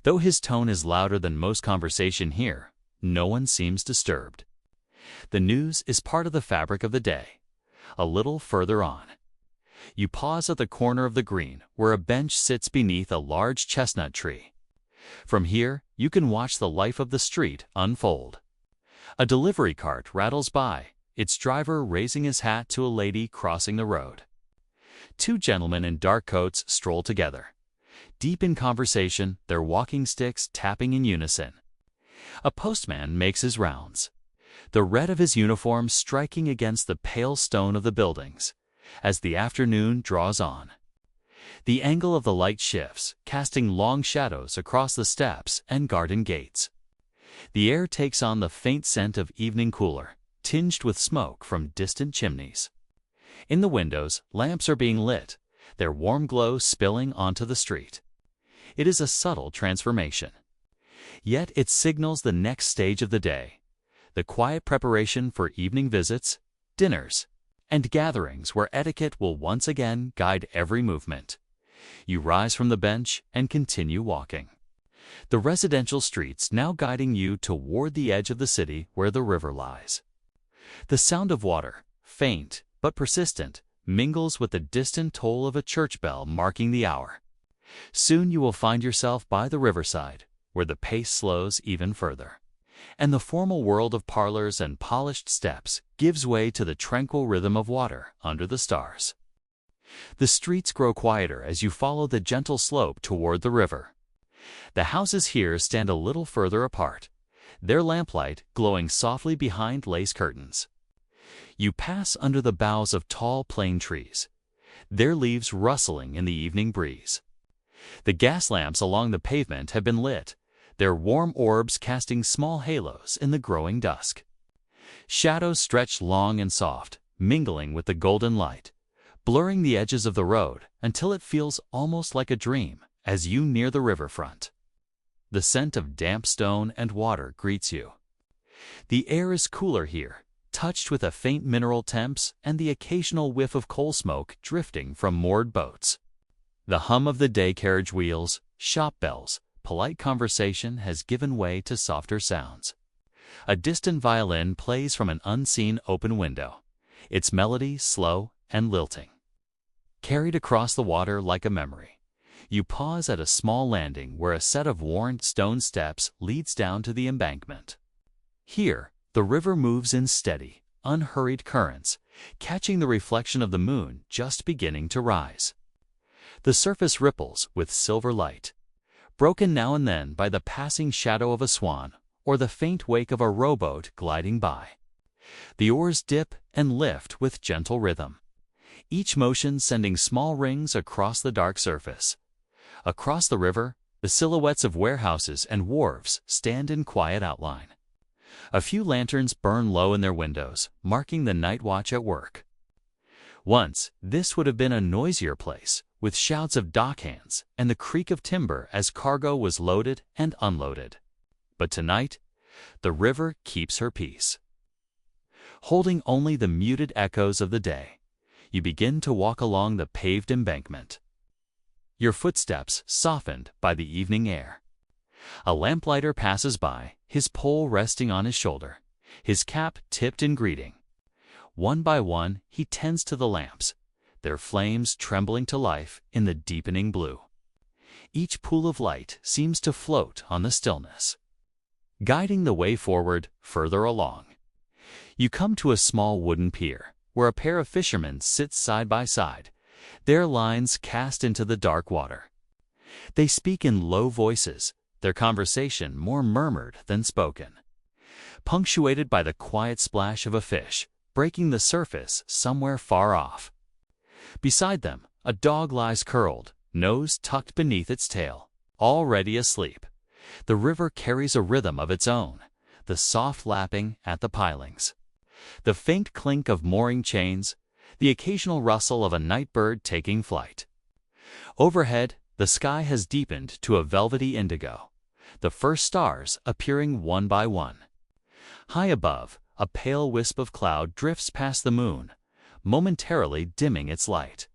Though his tone is louder than most conversation here, no one seems disturbed. The news is part of the fabric of the day. A little further on, you pause at the corner of the green where a bench sits beneath a large chestnut tree. From here, you can watch the life of the street unfold. A delivery cart rattles by, its driver raising his hat to a lady crossing the road. Two gentlemen in dark coats stroll together, deep in conversation, their walking sticks tapping in unison. A postman makes his rounds, the red of his uniform striking against the pale stone of the buildings. As the afternoon draws on, the angle of the light shifts, casting long shadows across the steps and garden gates. The air takes on the faint scent of evening cooler, tinged with smoke from distant chimneys. In the windows, lamps are being lit, their warm glow spilling onto the street. It is a subtle transformation, yet it signals the next stage of the day, the quiet preparation for evening visits, dinners, and gatherings where etiquette will once again guide every movement. You rise from the bench and continue walking, the residential streets now guiding you toward the edge of the city where the river lies. The sound of water, faint but persistent, mingles with the distant toll of a church bell marking the hour. Soon you will find yourself by the riverside, where the pace slows even further, and the formal world of parlors and polished steps gives way to the tranquil rhythm of water under the stars. The streets grow quieter as you follow the gentle slope toward the river. The houses here stand a little further apart, their lamplight glowing softly behind lace curtains. You pass under the boughs of tall plane trees, their leaves rustling in the evening breeze. The gas lamps along the pavement have been lit, their warm orbs casting small halos in the growing dusk. Shadows stretch long and soft, mingling with the golden light, blurring the edges of the road until it feels almost like a dream as you near the riverfront. The scent of damp stone and water greets you. The air is cooler here, touched with a faint mineral temps and the occasional whiff of coal smoke drifting from moored boats. The hum of the day carriage wheels, shop bells, polite conversation has given way to softer sounds. A distant violin plays from an unseen open window, its melody slow and lilting. carried across the water like a memory. You pause at a small landing where a set of worn stone steps leads down to the embankment. Here, the river moves in steady, unhurried currents, catching the reflection of the moon just beginning to rise. The surface ripples with silver light, broken now and then by the passing shadow of a swan or the faint wake of a rowboat gliding by. The oars dip and lift with gentle rhythm, each motion sending small rings across the dark surface. Across the river, the silhouettes of warehouses and wharves stand in quiet outline. A few lanterns burn low in their windows, marking the night watch at work. Once, this would have been a noisier place, with shouts of dockhands and the creak of timber as cargo was loaded and unloaded. But tonight, the river keeps her peace. Holding only the muted echoes of the day, you begin to walk along the paved embankment. Your footsteps softened by the evening air. A lamplighter passes by, his pole resting on his shoulder, his cap tipped in greeting. One by one, he tends to the lamps, their flames trembling to life in the deepening blue. Each pool of light seems to float on the stillness, guiding the way forward further along. You come to a small wooden pier, where a pair of fishermen sit side by side, their lines cast into the dark water. They speak in low voices, their conversation more murmured than spoken, punctuated by the quiet splash of a fish breaking the surface somewhere far off. Beside them, a dog lies curled, nose tucked beneath its tail, already asleep. The river carries a rhythm of its own, the soft lapping at the pilings, the faint clink of mooring chains, the occasional rustle of a night bird taking flight. Overhead, the sky has deepened to a velvety indigo, the first stars appearing one by one. High above, a pale wisp of cloud drifts past the moon, momentarily dimming its light,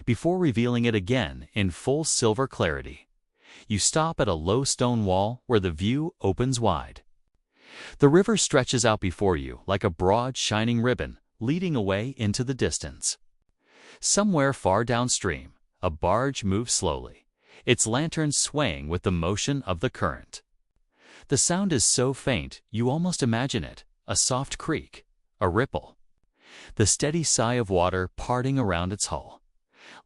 before revealing it again in full silver clarity. You stop at a low stone wall where the view opens wide. The river stretches out before you like a broad, shining ribbon, leading away into the distance. Somewhere far downstream, a barge moves slowly, its lantern swaying with the motion of the current. The sound is so faint you almost imagine it, a soft creak, a ripple, the steady sigh of water parting around its hull.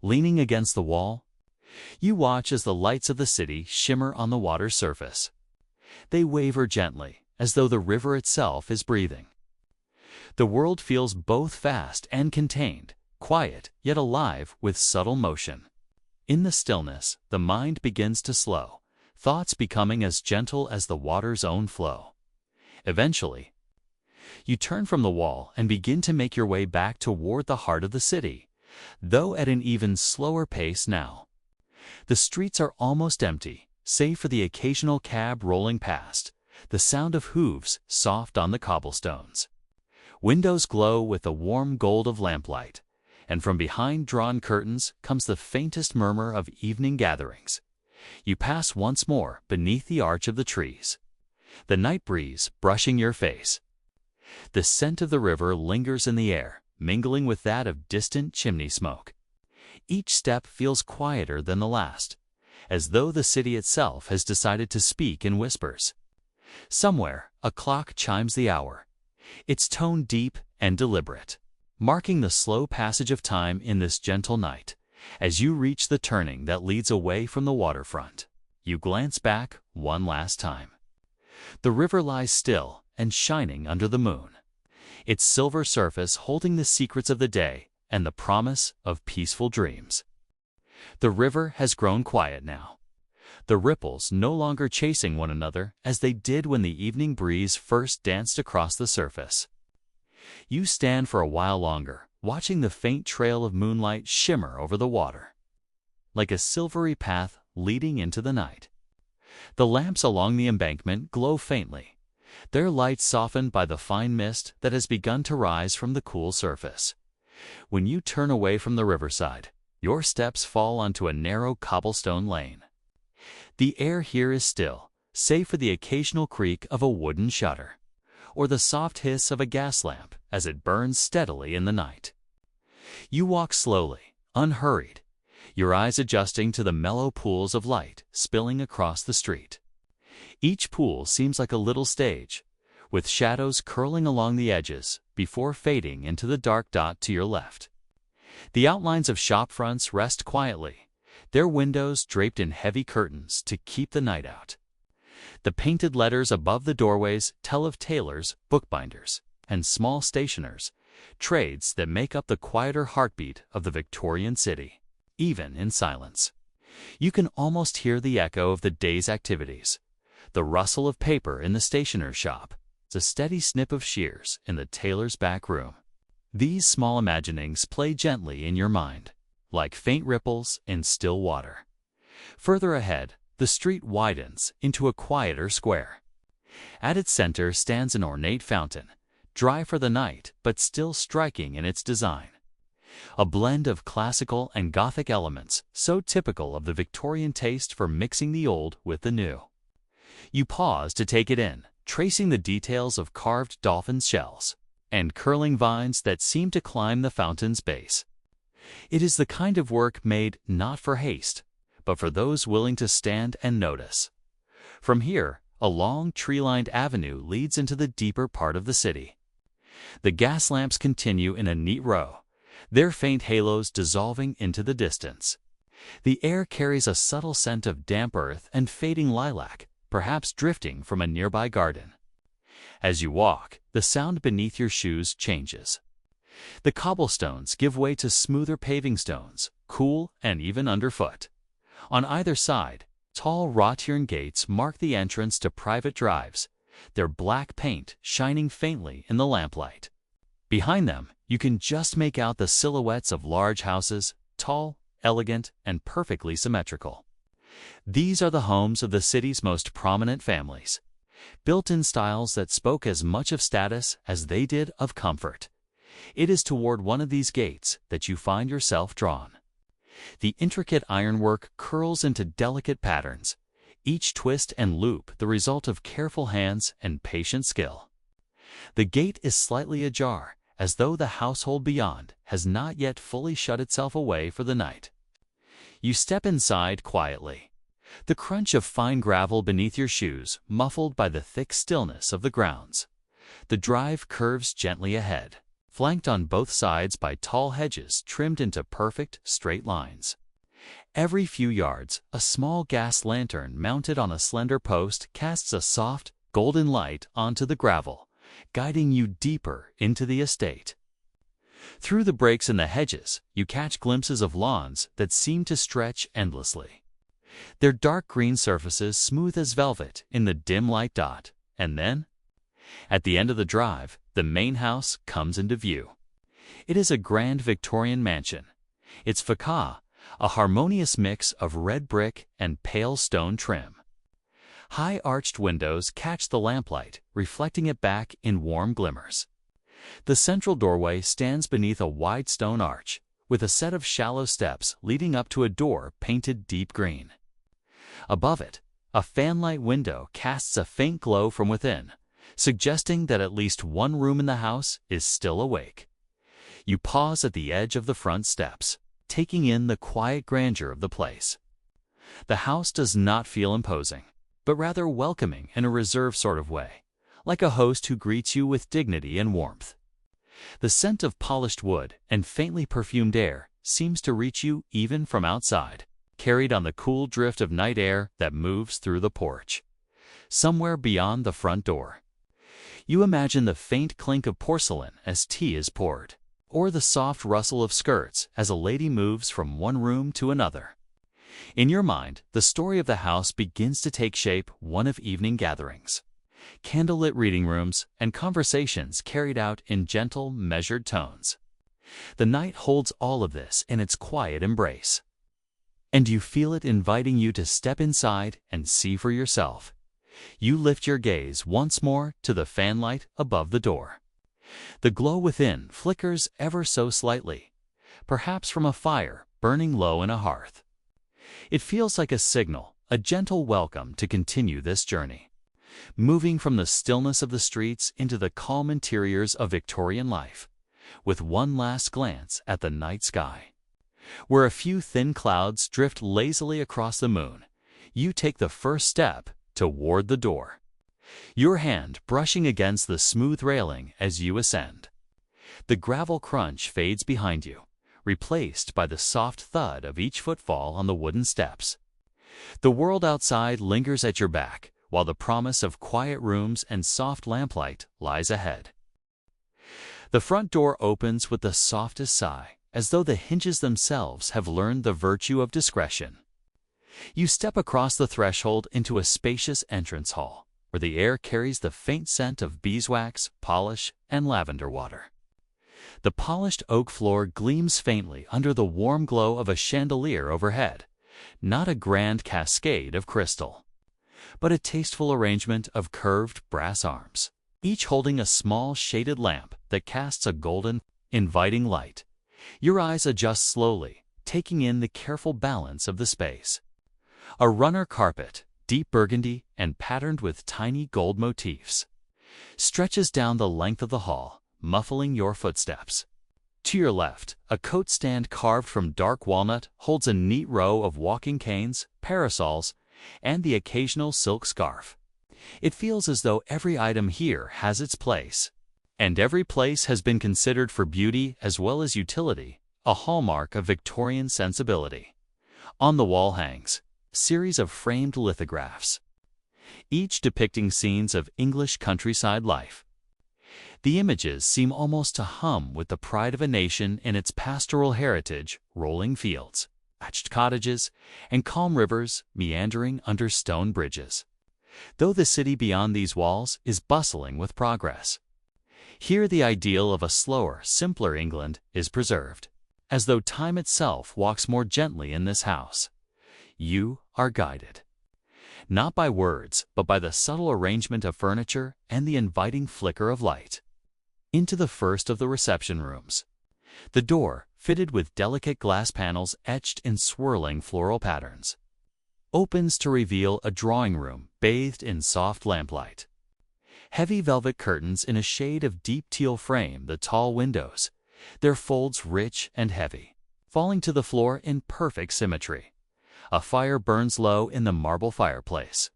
Leaning against the wall, you watch as the lights of the city shimmer on the water's surface. They waver gently, as though the river itself is breathing. The world feels both fast and contained, quiet yet alive with subtle motion. In the stillness, the mind begins to slow, thoughts becoming as gentle as the water's own flow. Eventually, you turn from the wall and begin to make your way back toward the heart of the city, though at an even slower pace now. The streets are almost empty, save for the occasional cab rolling past, the sound of hooves soft on the cobblestones. Windows glow with the warm gold of lamplight, and from behind drawn curtains comes the faintest murmur of evening gatherings. You pass once more beneath the arch of the trees, the night breeze brushing your face. The scent of the river lingers in the air, mingling with that of distant chimney smoke. Each step feels quieter than the last, as though the city itself has decided to speak in whispers. Somewhere, a clock chimes the hour, its tone deep and deliberate, marking the slow passage of time in this gentle night. As you reach the turning that leads away from the waterfront, you glance back one last time. The river lies still and shining under the moon, its silver surface holding the secrets of the day and the promise of peaceful dreams. The river has grown quiet now, the ripples no longer chasing one another as they did when the evening breeze first danced across the surface. You stand for a while longer, watching the faint trail of moonlight shimmer over the water, like a silvery path leading into the night. The lamps along the embankment glow faintly, their light softened by the fine mist that has begun to rise from the cool surface. When you turn away from the riverside, your steps fall onto a narrow cobblestone lane. The air here is still, save for the occasional creak of a wooden shutter, or the soft hiss of a gas lamp as it burns steadily in the night. You walk slowly, unhurried, your eyes adjusting to the mellow pools of light spilling across the street. Each pool seems like a little stage, with shadows curling along the edges before fading into the dark dot to your left. The outlines of shop fronts rest quietly, their windows draped in heavy curtains to keep the night out. The painted letters above the doorways tell of tailors, bookbinders, and small stationers, trades that make up the quieter heartbeat of the Victorian city, even in silence. You can almost hear the echo of the day's activities, the rustle of paper in the stationer's shop, the steady snip of shears in the tailor's back room. These small imaginings play gently in your mind, like faint ripples in still water. Further ahead, the street widens into a quieter square. At its center stands an ornate fountain, dry for the night but still striking in its design. A blend of classical and Gothic elements, so typical of the Victorian taste for mixing the old with the new. You pause to take it in, tracing the details of carved dolphin shells and curling vines that seem to climb the fountain's base. It is the kind of work made not for haste, but for those willing to stand and notice. From here, a long tree-lined avenue leads into the deeper part of the city. The gas lamps continue in a neat row, their faint halos dissolving into the distance. The air carries a subtle scent of damp earth and fading lilac, perhaps drifting from a nearby garden. As you walk, the sound beneath your shoes changes. The cobblestones give way to smoother paving stones, cool and even underfoot. On either side, tall wrought-iron gates mark the entrance to private drives, their black paint shining faintly in the lamplight. Behind them, you can just make out the silhouettes of large houses, tall, elegant, and perfectly symmetrical. These are the homes of the city's most prominent families, built in styles that spoke as much of status as they did of comfort. It is toward one of these gates that you find yourself drawn. The intricate ironwork curls into delicate patterns, each twist and loop the result of careful hands and patient skill. The gate is slightly ajar, as though the household beyond has not yet fully shut itself away for the night. You step inside quietly, the crunch of fine gravel beneath your shoes muffled by the thick stillness of the grounds. The drive curves gently ahead, flanked on both sides by tall hedges trimmed into perfect, straight lines. Every few yards, a small gas lantern mounted on a slender post casts a soft, golden light onto the gravel, guiding you deeper into the estate. Through the breaks in the hedges, you catch glimpses of lawns that seem to stretch endlessly, their dark green surfaces smooth as velvet in the dim light dot, and then, at the end of the drive, the main house comes into view. It is a grand Victorian mansion, its facade a harmonious mix of red brick and pale stone trim. High arched windows catch the lamplight, reflecting it back in warm glimmers. The central doorway stands beneath a wide stone arch, with a set of shallow steps leading up to a door painted deep green. Above it, a fanlight window casts a faint glow from within, suggesting that at least one room in the house is still awake. You pause at the edge of the front steps, taking in the quiet grandeur of the place. The house does not feel imposing, but rather welcoming in a reserved sort of way, like a host who greets you with dignity and warmth. The scent of polished wood and faintly perfumed air seems to reach you even from outside, carried on the cool drift of night air that moves through the porch. Somewhere beyond the front door, you imagine the faint clink of porcelain as tea is poured, or the soft rustle of skirts as a lady moves from one room to another. In your mind, the story of the house begins to take shape one of evening gatherings, candlelit reading rooms, and conversations carried out in gentle, measured tones. The night holds all of this in its quiet embrace, and you feel it inviting you to step inside and see for yourself. You lift your gaze once more to the fanlight above the door. The glow within flickers ever so slightly, perhaps from a fire burning low in a hearth. It feels like a signal, a gentle welcome to continue this journey, moving from the stillness of the streets into the calm interiors of Victorian life, with one last glance at the night sky. Where a few thin clouds drift lazily across the moon, you take the first step toward the door, your hand brushing against the smooth railing as you ascend. The gravel crunch fades behind you, replaced by the soft thud of each footfall on the wooden steps. The world outside lingers at your back, while the promise of quiet rooms and soft lamplight lies ahead. The front door opens with the softest sigh, as though the hinges themselves have learned the virtue of discretion. You step across the threshold into a spacious entrance hall, where the air carries the faint scent of beeswax, polish, and lavender water. The polished oak floor gleams faintly under the warm glow of a chandelier overhead, not a grand cascade of crystal, but a tasteful arrangement of curved brass arms, each holding a small shaded lamp that casts a golden, inviting light. Your eyes adjust slowly, taking in the careful balance of the space. A runner carpet, deep burgundy and patterned with tiny gold motifs, stretches down the length of the hall, muffling your footsteps. To your left, a coat stand carved from dark walnut holds a neat row of walking canes, parasols, and the occasional silk scarf. It feels as though every item here has its place, and every place has been considered for beauty as well as utility, a hallmark of Victorian sensibility. On the wall hangs a series of framed lithographs, each depicting scenes of English countryside life. The images seem almost to hum with the pride of a nation in its pastoral heritage: rolling fields, thatched cottages, and calm rivers meandering under stone bridges. Though the city beyond these walls is bustling with progress, here the ideal of a slower, simpler England is preserved, as though time itself walks more gently in this house. You are guided, not by words, but by the subtle arrangement of furniture and the inviting flicker of light, into the first of the reception rooms. The door, fitted with delicate glass panels etched in swirling floral patterns, opens to reveal a drawing room bathed in soft lamplight. Heavy velvet curtains in a shade of deep teal frame the tall windows, their folds rich and heavy, falling to the floor in perfect symmetry. A fire burns low in the marble fireplace,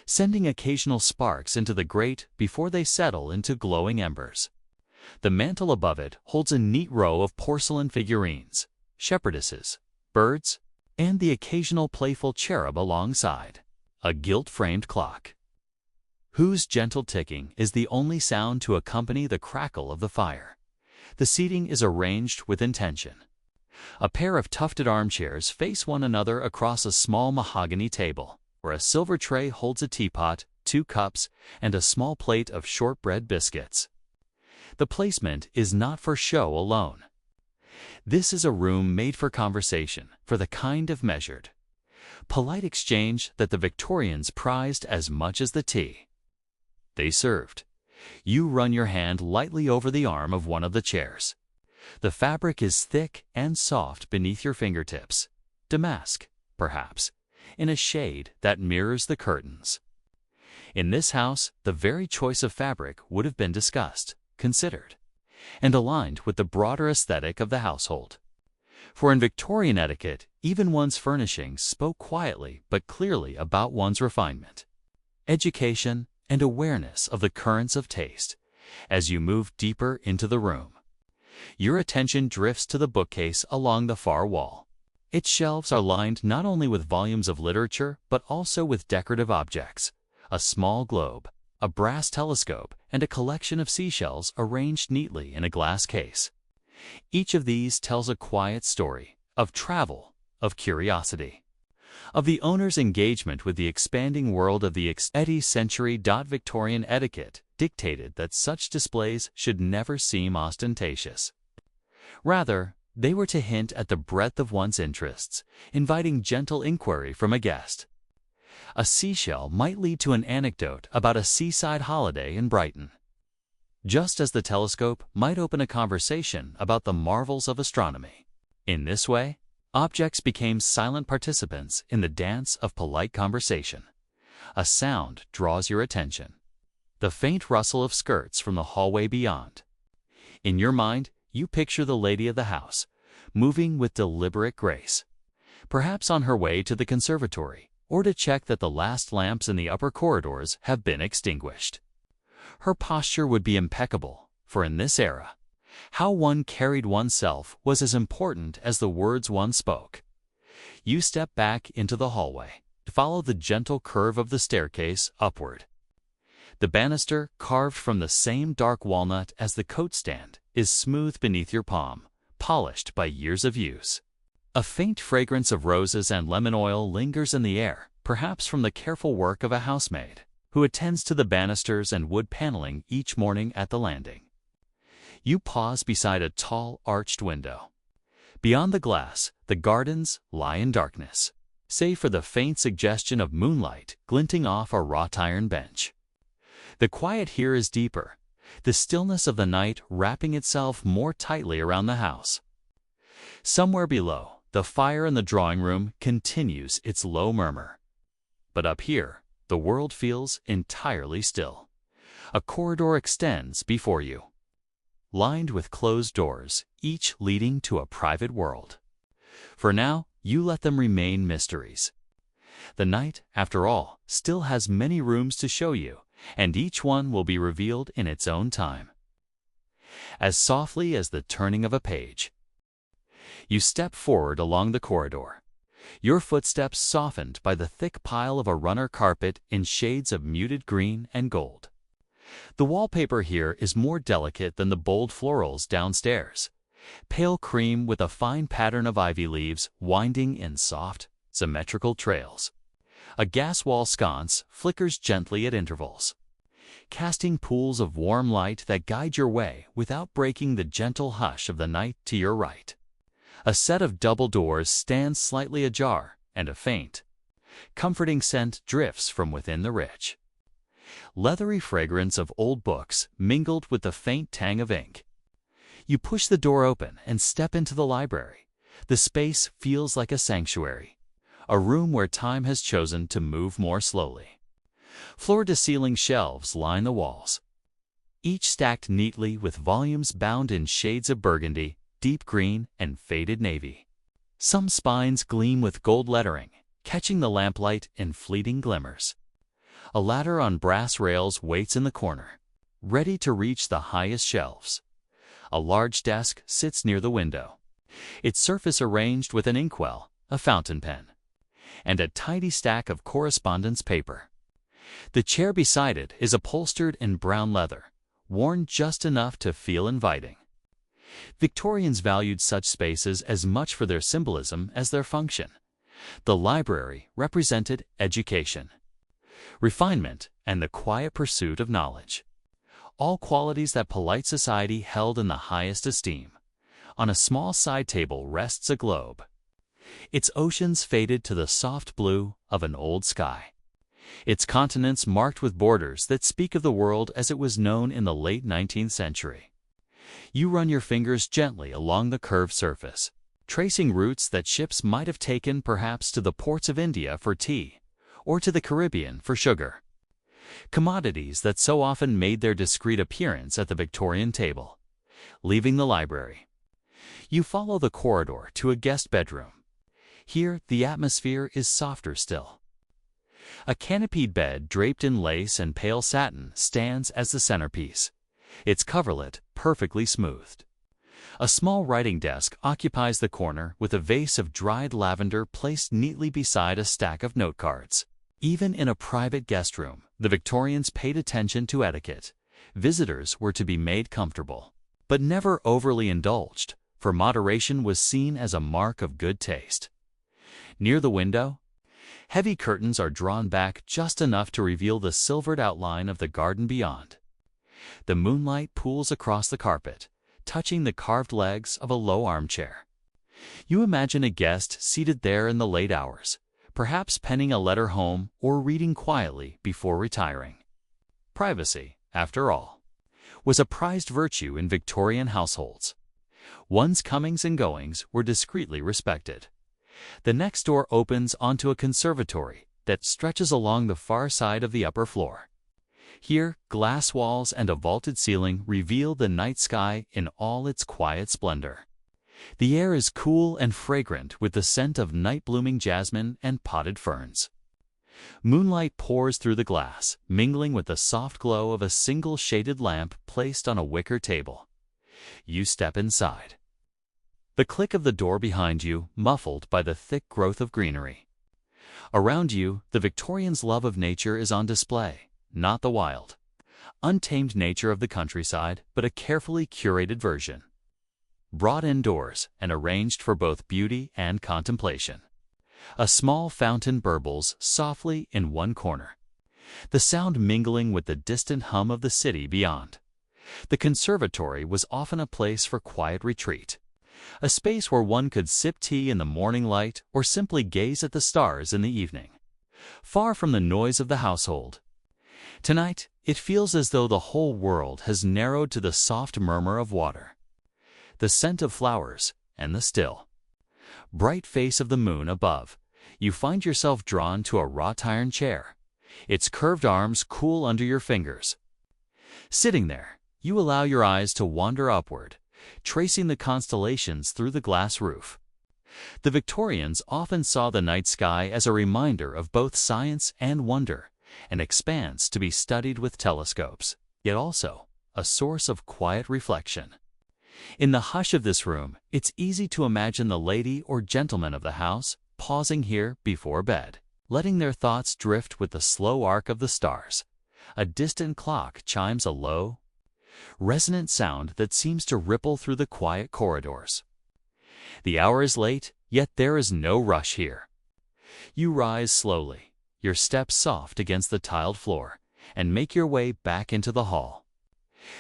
sending occasional sparks into the grate before they settle into glowing embers. The mantel above it holds a neat row of porcelain figurines, shepherdesses, birds, and the occasional playful cherub alongside. A gilt-framed clock, whose gentle ticking is the only sound to accompany the crackle of the fire. The seating is arranged with intention. A pair of tufted armchairs face one another across a small mahogany table, where a silver tray holds a teapot, 2 cups, and a small plate of shortbread biscuits. The placement is not for show alone. This is a room made for conversation, for the kind of measured, polite exchange that the Victorians prized as much as the tea they served. You run your hand lightly over the arm of one of the chairs. The fabric is thick and soft beneath your fingertips, damask, perhaps, in a shade that mirrors the curtains. In this house, the very choice of fabric would have been discussed, considered, and aligned with the broader aesthetic of the household. For in Victorian etiquette, even one's furnishings spoke quietly but clearly about one's refinement, education, and awareness of the currents of taste. As you move deeper into the room, your attention drifts to the bookcase along the far wall. Its shelves are lined not only with volumes of literature, but also with decorative objects: a small globe, a brass telescope, and a collection of seashells arranged neatly in a glass case. Each of these tells a quiet story of travel, of curiosity, of the owner's engagement with the expanding world of the 18th century. Victorian etiquette dictated that such displays should never seem ostentatious. Rather, they were to hint at the breadth of one's interests, inviting gentle inquiry from a guest. A seashell might lead to an anecdote about a seaside holiday in Brighton, just as the telescope might open a conversation about the marvels of astronomy. In this way, objects became silent participants in the dance of polite conversation. A sound draws your attention: the faint rustle of skirts from the hallway beyond. In your mind, you picture the lady of the house, moving with deliberate grace, perhaps on her way to the conservatory or to check that the last lamps in the upper corridors have been extinguished. Her posture would be impeccable, for in this era, how one carried oneself was as important as the words one spoke. You step back into the hallway to follow the gentle curve of the staircase upward. The banister, carved from the same dark walnut as the coat stand, is smooth beneath your palm, polished by years of use. A faint fragrance of roses and lemon oil lingers in the air, perhaps from the careful work of a housemaid who attends to the banisters and wood paneling each morning at the landing. You pause beside a tall, arched window. Beyond the glass, the gardens lie in darkness, save for the faint suggestion of moonlight glinting off a wrought iron bench. The quiet here is deeper, the stillness of the night wrapping itself more tightly around the house. Somewhere below, the fire in the drawing room continues its low murmur. But up here, the world feels entirely still. A corridor extends before you, lined with closed doors, each leading to a private world. For now, you let them remain mysteries. The night, after all, still has many rooms to show you, and each one will be revealed in its own time. As softly as the turning of a page, you step forward along the corridor, your footsteps softened by the thick pile of a runner carpet in shades of muted green and gold. The wallpaper here is more delicate than the bold florals downstairs, pale cream with a fine pattern of ivy leaves winding in soft, symmetrical trails. A gas wall sconce flickers gently at intervals, casting pools of warm light that guide your way without breaking the gentle hush of the night to your right. A set of double doors stands slightly ajar, and a faint, comforting scent drifts from within the rich, leathery fragrance of old books mingled with the faint tang of ink. You push the door open and step into the library. The space feels like a sanctuary, a room where time has chosen to move more slowly. Floor-to-ceiling shelves line the walls, each stacked neatly with volumes bound in shades of burgundy, deep green, and faded navy. Some spines gleam with gold lettering, catching the lamplight in fleeting glimmers. A ladder on brass rails waits in the corner, ready to reach the highest shelves. A large desk sits near the window, its surface arranged with an inkwell, a fountain pen, and a tidy stack of correspondence paper. The chair beside it is upholstered in brown leather, worn just enough to feel inviting. Victorians valued such spaces as much for their symbolism as their function. The library represented education, refinement, and the quiet pursuit of knowledge, all qualities that polite society held in the highest esteem. On a small side table rests a globe, its oceans faded to the soft blue of an old sky, its continents marked with borders that speak of the world as it was known in the late 19th century. You run your fingers gently along the curved surface, tracing routes that ships might have taken perhaps to the ports of India for tea, or to the Caribbean for sugar, commodities that so often made their discreet appearance at the Victorian table. Leaving the library, you follow the corridor to a guest bedroom. Here, the atmosphere is softer still. A canopied bed draped in lace and pale satin stands as the centerpiece, its coverlet perfectly smoothed. A small writing desk occupies the corner with a vase of dried lavender placed neatly beside a stack of note cards. Even in a private guest room, the Victorians paid attention to etiquette. Visitors were to be made comfortable, but never overly indulged, for moderation was seen as a mark of good taste. Near the window, heavy curtains are drawn back just enough to reveal the silvered outline of the garden beyond. The moonlight pools across the carpet, touching the carved legs of a low armchair. You imagine a guest seated there in the late hours, perhaps penning a letter home or reading quietly before retiring. Privacy, after all, was a prized virtue in Victorian households. One's comings and goings were discreetly respected. The next door opens onto a conservatory that stretches along the far side of the upper floor. Here, glass walls and a vaulted ceiling reveal the night sky in all its quiet splendor. The air is cool and fragrant with the scent of night-blooming jasmine and potted ferns. Moonlight pours through the glass, mingling with the soft glow of a single shaded lamp placed on a wicker table. You step inside. The click of the door behind you, muffled by the thick growth of greenery. Around you, the Victorians' love of nature is on display, not the wild, untamed nature of the countryside, but a carefully curated version. Brought indoors and arranged for both beauty and contemplation. A small fountain burbles softly in one corner, the sound mingling with the distant hum of the city beyond. The conservatory was often a place for quiet retreat, a space where one could sip tea in the morning light or simply gaze at the stars in the evening, far from the noise of the household. Tonight, it feels as though the whole world has narrowed to the soft murmur of water, the scent of flowers, and the still, bright face of the moon above. You find yourself drawn to a wrought iron chair, its curved arms cool under your fingers. Sitting there, you allow your eyes to wander upward, tracing the constellations through the glass roof. The Victorians often saw the night sky as a reminder of both science and wonder, an expanse to be studied with telescopes, yet also a source of quiet reflection. In the hush of this room, it's easy to imagine the lady or gentleman of the house pausing here before bed, letting their thoughts drift with the slow arc of the stars. A distant clock chimes a low, resonant sound that seems to ripple through the quiet corridors. The hour is late, yet there is no rush here. You rise slowly, your steps soft against the tiled floor, and make your way back into the hall.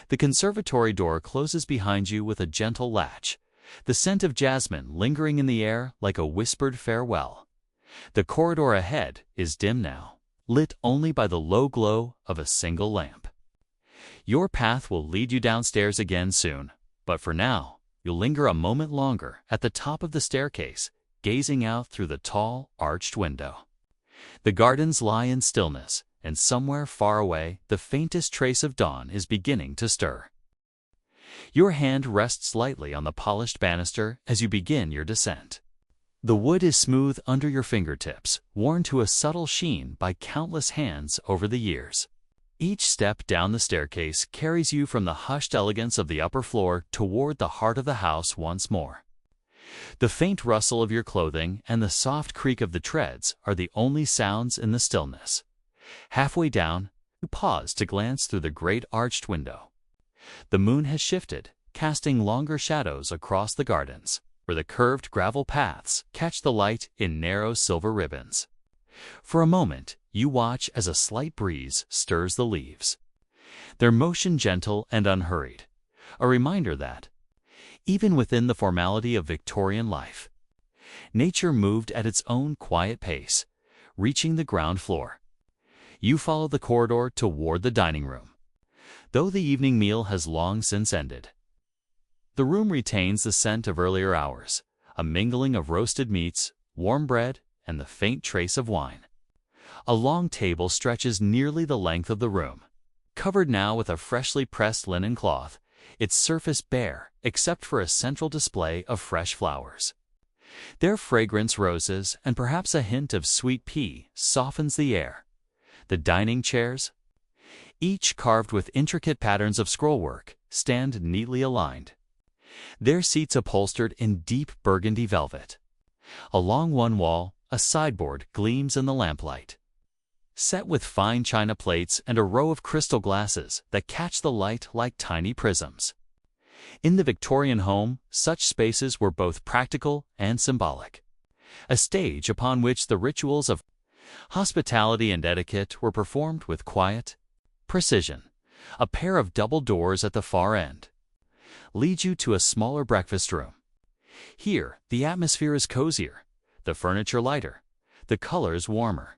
The conservatory door closes behind you with a gentle latch, the scent of jasmine lingering in the air like a whispered farewell. The corridor ahead is dim now, lit only by the low glow of a single lamp. Your path will lead you downstairs again soon, but for now, you'll linger a moment longer at the top of the staircase, gazing out through the tall, arched window. The gardens lie in stillness, and somewhere far away, the faintest trace of dawn is beginning to stir. Your hand rests lightly on the polished banister as you begin your descent. The wood is smooth under your fingertips, worn to a subtle sheen by countless hands over the years. Each step down the staircase carries you from the hushed elegance of the upper floor toward the heart of the house once more. The faint rustle of your clothing and the soft creak of the treads are the only sounds in the stillness. Halfway down, you pause to glance through the great arched window. The moon has shifted, casting longer shadows across the gardens, where the curved gravel paths catch the light in narrow silver ribbons. For a moment, you watch as a slight breeze stirs the leaves, their motion gentle and unhurried, a reminder that, even within the formality of Victorian life, nature moved at its own quiet pace, reaching the ground floor. You follow the corridor toward the dining room, though the evening meal has long since ended. The room retains the scent of earlier hours, a mingling of roasted meats, warm bread, and the faint trace of wine. A long table stretches nearly the length of the room, covered now with a freshly pressed linen cloth, its surface bare except for a central display of fresh flowers. Their fragrance, roses, and perhaps a hint of sweet pea, softens the air. The dining chairs, each carved with intricate patterns of scrollwork, stand neatly aligned, their seats upholstered in deep burgundy velvet. Along one wall, a sideboard gleams in the lamplight, set with fine china plates and a row of crystal glasses that catch the light like tiny prisms. In the Victorian home, such spaces were both practical and symbolic, a stage upon which the rituals of hospitality and etiquette were performed with quiet precision. A pair of double doors at the far end lead you to a smaller breakfast room. Here, the atmosphere is cozier, the furniture lighter, the colors warmer.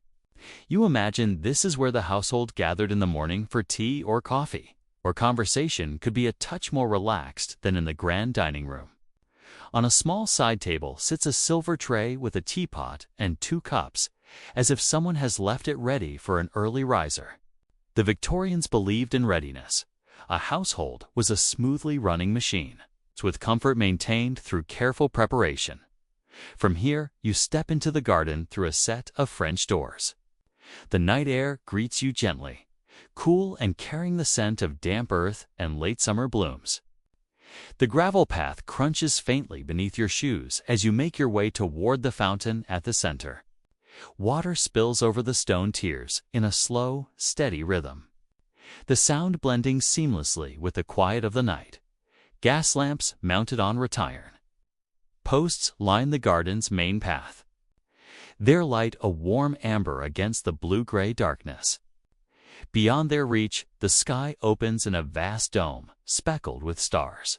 You imagine this is where the household gathered in the morning for tea or coffee, where conversation could be a touch more relaxed than in the grand dining room. On a small side table sits a silver tray with a teapot and 2 cups, as if someone has left it ready for an early riser. The Victorians believed in readiness. A household was a smoothly running machine. with comfort maintained through careful preparation. From here, you step into the garden through a set of French doors. The night air greets you gently, cool and carrying the scent of damp earth and late summer blooms. The gravel path crunches faintly beneath your shoes as you make your way toward the fountain at the center. Water spills over the stone tiers in a slow, steady rhythm, the sound blending seamlessly with the quiet of the night. Gas lamps mounted on rattan posts line the garden's main path, their light a warm amber against the blue-gray darkness. Beyond their reach, the sky opens in a vast dome, speckled with stars.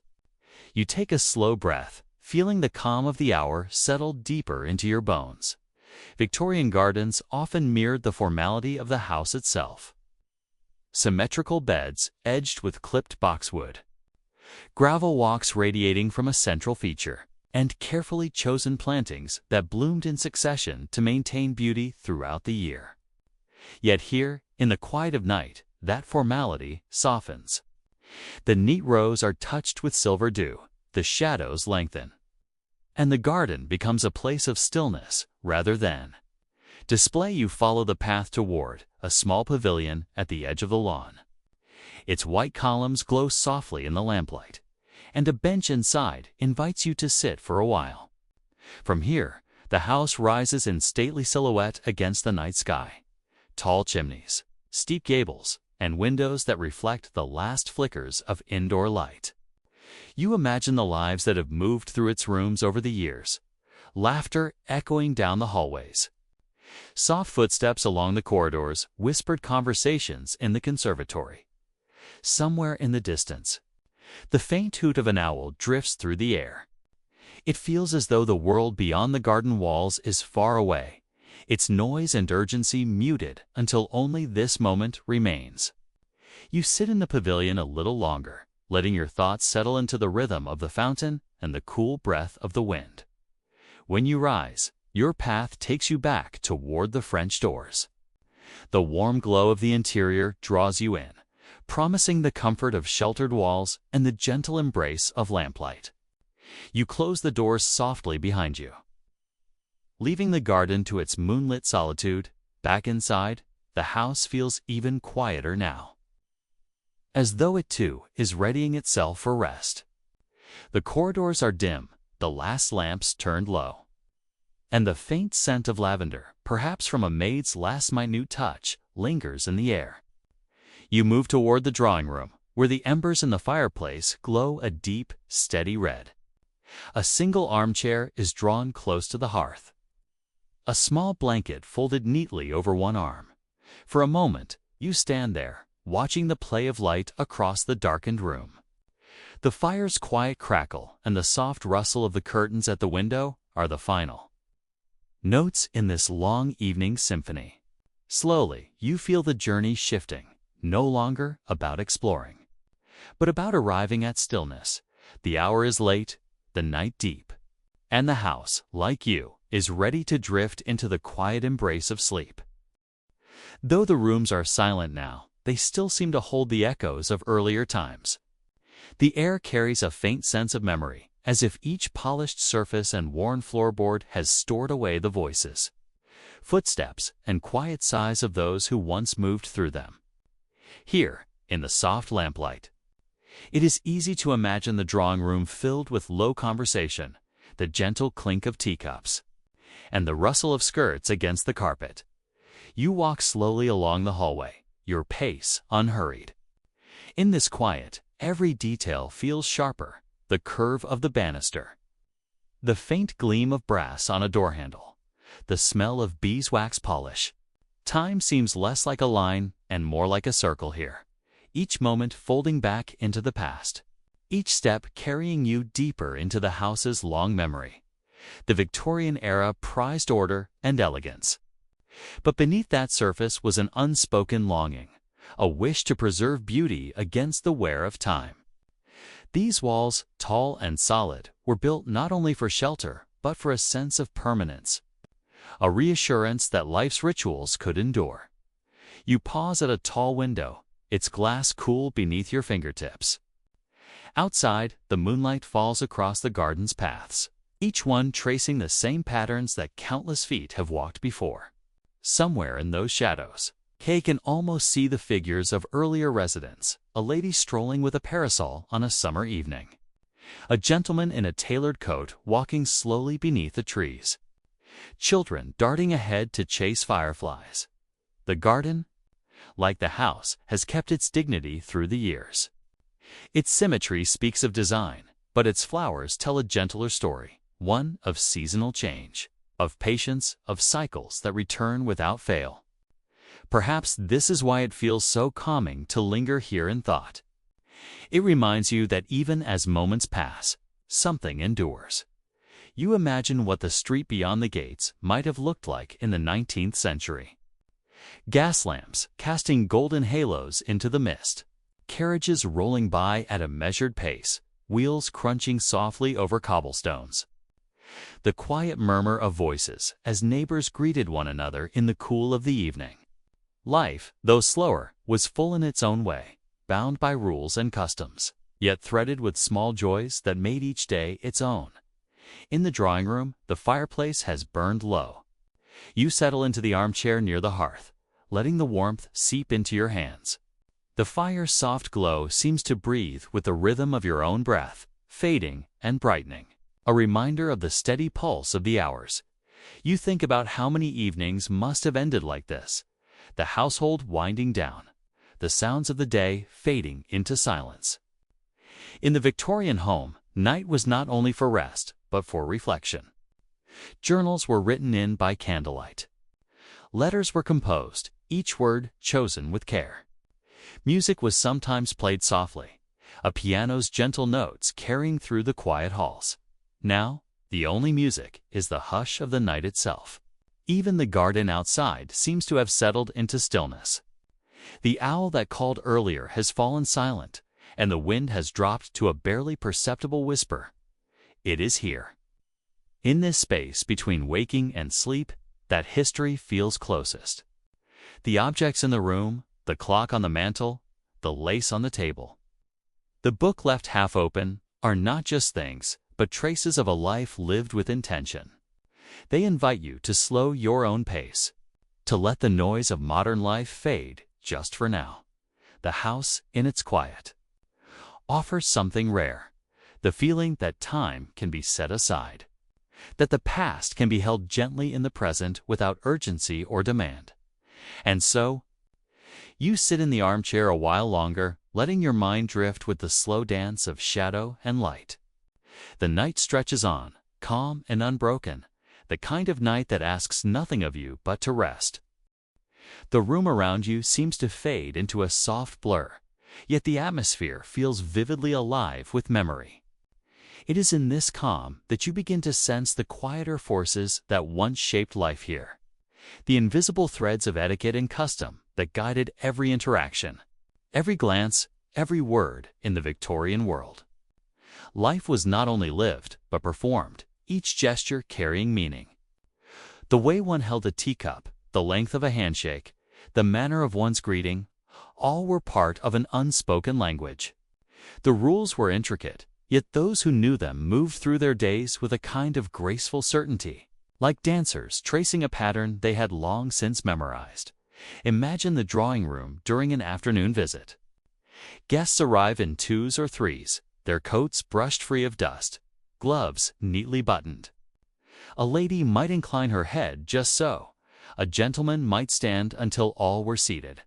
You take a slow breath, feeling the calm of the hour settle deeper into your bones. Victorian gardens often mirrored the formality of the house itself. Symmetrical beds edged with clipped boxwood, gravel walks radiating from a central feature, and carefully chosen plantings that bloomed in succession to maintain beauty throughout the year. Yet here, in the quiet of night, that formality softens. The neat rows are touched with silver dew, the shadows lengthen, and the garden becomes a place of stillness rather than display. You follow the path toward a small pavilion at the edge of the lawn. Its white columns glow softly in the lamplight, and a bench inside invites you to sit for a while. From here, the house rises in stately silhouette against the night sky. Tall chimneys, steep gables, and windows that reflect the last flickers of indoor light. You imagine the lives that have moved through its rooms over the years, laughter echoing down the hallways, soft footsteps along the corridors, whispered conversations in the conservatory. Somewhere in the distance, the faint hoot of an owl drifts through the air. It feels as though the world beyond the garden walls is far away, its noise and urgency muted until only this moment remains. You sit in the pavilion a little longer, letting your thoughts settle into the rhythm of the fountain and the cool breath of the wind. When you rise, your path takes you back toward the French doors. The warm glow of the interior draws you in, promising the comfort of sheltered walls and the gentle embrace of lamplight. You close the doors softly behind you, leaving the garden to its moonlit solitude. Back inside, the house feels even quieter now, as though it too is readying itself for rest. The corridors are dim, the last lamps turned low, and the faint scent of lavender, perhaps from a maid's last minute touch, lingers in the air. You move toward the drawing room, where the embers in the fireplace glow a deep, steady red. A single armchair is drawn close to the hearth, a small blanket folded neatly over one arm. For a moment, you stand there, watching the play of light across the darkened room. The fire's quiet crackle and the soft rustle of the curtains at the window are the final notes in this long evening symphony. Slowly, you feel the journey shifting, no longer about exploring, but about arriving at stillness. The hour is late, the night deep, and the house, like you, is ready to drift into the quiet embrace of sleep. Though the rooms are silent now, they still seem to hold the echoes of earlier times. The air carries a faint sense of memory, as if each polished surface and worn floorboard has stored away the voices, footsteps, and quiet sighs of those who once moved through them. Here, in the soft lamplight, it is easy to imagine the drawing room filled with low conversation, the gentle clink of teacups, and the rustle of skirts against the carpet. You walk slowly along the hallway, your pace unhurried. In this quiet, every detail feels sharper: the curve of the banister, the faint gleam of brass on a door handle, the smell of beeswax polish. Time seems less like a line and more like a circle here, each moment folding back into the past, each step carrying you deeper into the house's long memory. The Victorian era prized order and elegance, but beneath that surface was an unspoken longing, a wish to preserve beauty against the wear of time. These walls, tall and solid, were built not only for shelter, but for a sense of permanence, a reassurance that life's rituals could endure. You pause at a tall window, its glass cool beneath your fingertips. Outside, the moonlight falls across the garden's paths, each one tracing the same patterns that countless feet have walked before. Somewhere in those shadows, Kay can almost see the figures of earlier residents, a lady strolling with a parasol on a summer evening, a gentleman in a tailored coat walking slowly beneath the trees, children darting ahead to chase fireflies. The garden, like the house, has kept its dignity through the years. Its symmetry speaks of design, but its flowers tell a gentler story, one of seasonal change, of patience, of cycles that return without fail. Perhaps this is why it feels so calming to linger here in thought. It reminds you that even as moments pass, something endures. You imagine what the street beyond the gates might have looked like in the 19th century. Gas lamps casting golden halos into the mist, carriages rolling by at a measured pace, wheels crunching softly over cobblestones. The quiet murmur of voices as neighbors greeted one another in the cool of the evening. Life, though slower, was full in its own way, bound by rules and customs, yet threaded with small joys that made each day its own. In the drawing room, the fireplace has burned low. You settle into the armchair near the hearth, letting the warmth seep into your hands. The fire's soft glow seems to breathe with the rhythm of your own breath, fading and brightening, a reminder of the steady pulse of the hours. You think about how many evenings must have ended like this, the household winding down, the sounds of the day fading into silence. In the Victorian home, night was not only for rest, but for reflection. Journals were written in by candlelight. Letters were composed, each word chosen with care. Music was sometimes played softly, a piano's gentle notes carrying through the quiet halls. Now, the only music is the hush of the night itself. Even the garden outside seems to have settled into stillness. The owl that called earlier has fallen silent, and the wind has dropped to a barely perceptible whisper. It is here. In this space between waking and sleep, that history feels closest. The objects in the room, the clock on the mantel, the lace on the table, the book left half open, are not just things, but traces of a life lived with intention. They invite you to slow your own pace, to let the noise of modern life fade just for now. The house, in its quiet, offers something rare, the feeling that time can be set aside, that the past can be held gently in the present without urgency or demand. And so, you sit in the armchair a while longer, letting your mind drift with the slow dance of shadow and light. The night stretches on, calm and unbroken, the kind of night that asks nothing of you but to rest. The room around you seems to fade into a soft blur, yet the atmosphere feels vividly alive with memory. It is in this calm that you begin to sense the quieter forces that once shaped life here, the invisible threads of etiquette and custom that guided every interaction, every glance, every word in the Victorian world. Life was not only lived, but performed, each gesture carrying meaning. The way one held a teacup, the length of a handshake, the manner of one's greeting, all were part of an unspoken language. The rules were intricate, yet those who knew them moved through their days with a kind of graceful certainty, like dancers tracing a pattern they had long since memorized. Imagine the drawing room during an afternoon visit. Guests arrive in twos or threes, their coats brushed free of dust, gloves neatly buttoned. A lady might incline her head just so. A gentleman might stand until all were seated.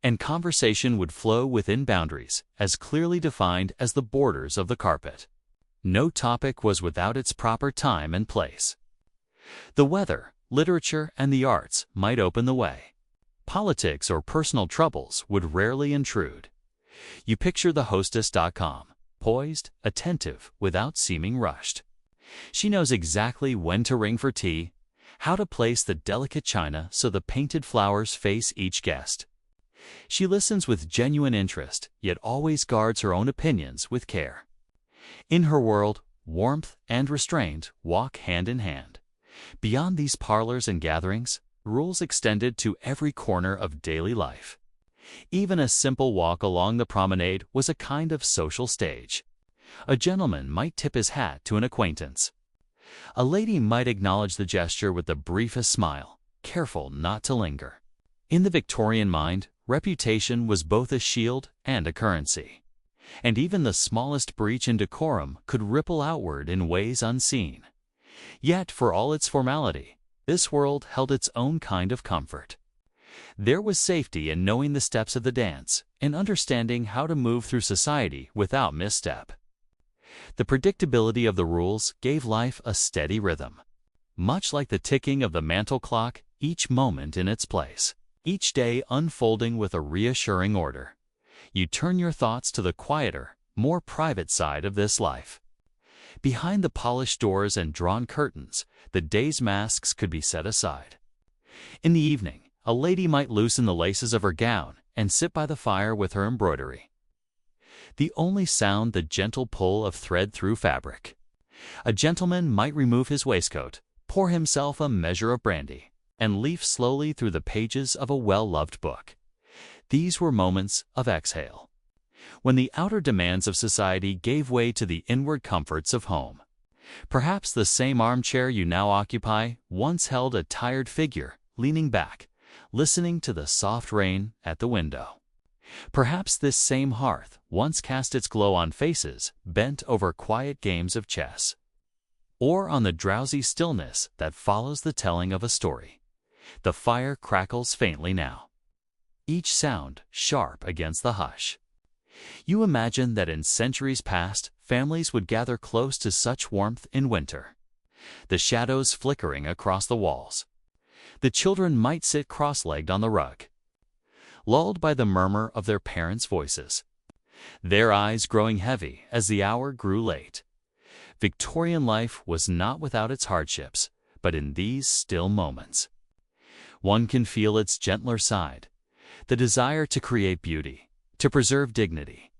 And conversation would flow within boundaries as clearly defined as the borders of the carpet. No topic was without its proper time and place. The weather, literature, and the arts might open the way. Politics or personal troubles would rarely intrude. You picture the hostess.com, poised, attentive, without seeming rushed. She knows exactly when to ring for tea, how to place the delicate china so the painted flowers face each guest. She listens with genuine interest, yet always guards her own opinions with care. In her world, warmth and restraint walk hand in hand. Beyond these parlors and gatherings, rules extended to every corner of daily life. Even a simple walk along the promenade was a kind of social stage. A gentleman might tip his hat to an acquaintance. A lady might acknowledge the gesture with the briefest smile, careful not to linger. In the Victorian mind, reputation was both a shield and a currency, and even the smallest breach in decorum could ripple outward in ways unseen. Yet, for all its formality, this world held its own kind of comfort. There was safety in knowing the steps of the dance, in understanding how to move through society without misstep. The predictability of the rules gave life a steady rhythm. Much like the ticking of the mantel clock, each moment in its place, each day unfolding with a reassuring order. You turn your thoughts to the quieter, more private side of this life. Behind the polished doors and drawn curtains, the day's masks could be set aside. In the evening, a lady might loosen the laces of her gown and sit by the fire with her embroidery. The only sound the gentle pull of thread through fabric. A gentleman might remove his waistcoat, pour himself a measure of brandy, and leaf slowly through the pages of a well-loved book. These were moments of exhale, when the outer demands of society gave way to the inward comforts of home. Perhaps the same armchair you now occupy once held a tired figure leaning back, listening to the soft rain at the window. Perhaps this same hearth once cast its glow on faces bent over quiet games of chess, or on the drowsy stillness that follows the telling of a story. The fire crackles faintly now, each sound sharp against the hush. You imagine that in centuries past, families would gather close to such warmth in winter, the shadows flickering across the walls. The children might sit cross-legged on the rug, lulled by the murmur of their parents' voices, their eyes growing heavy as the hour grew late. Victorian life was not without its hardships, but in these still moments, one can feel its gentler side, the desire to create beauty, to preserve dignity,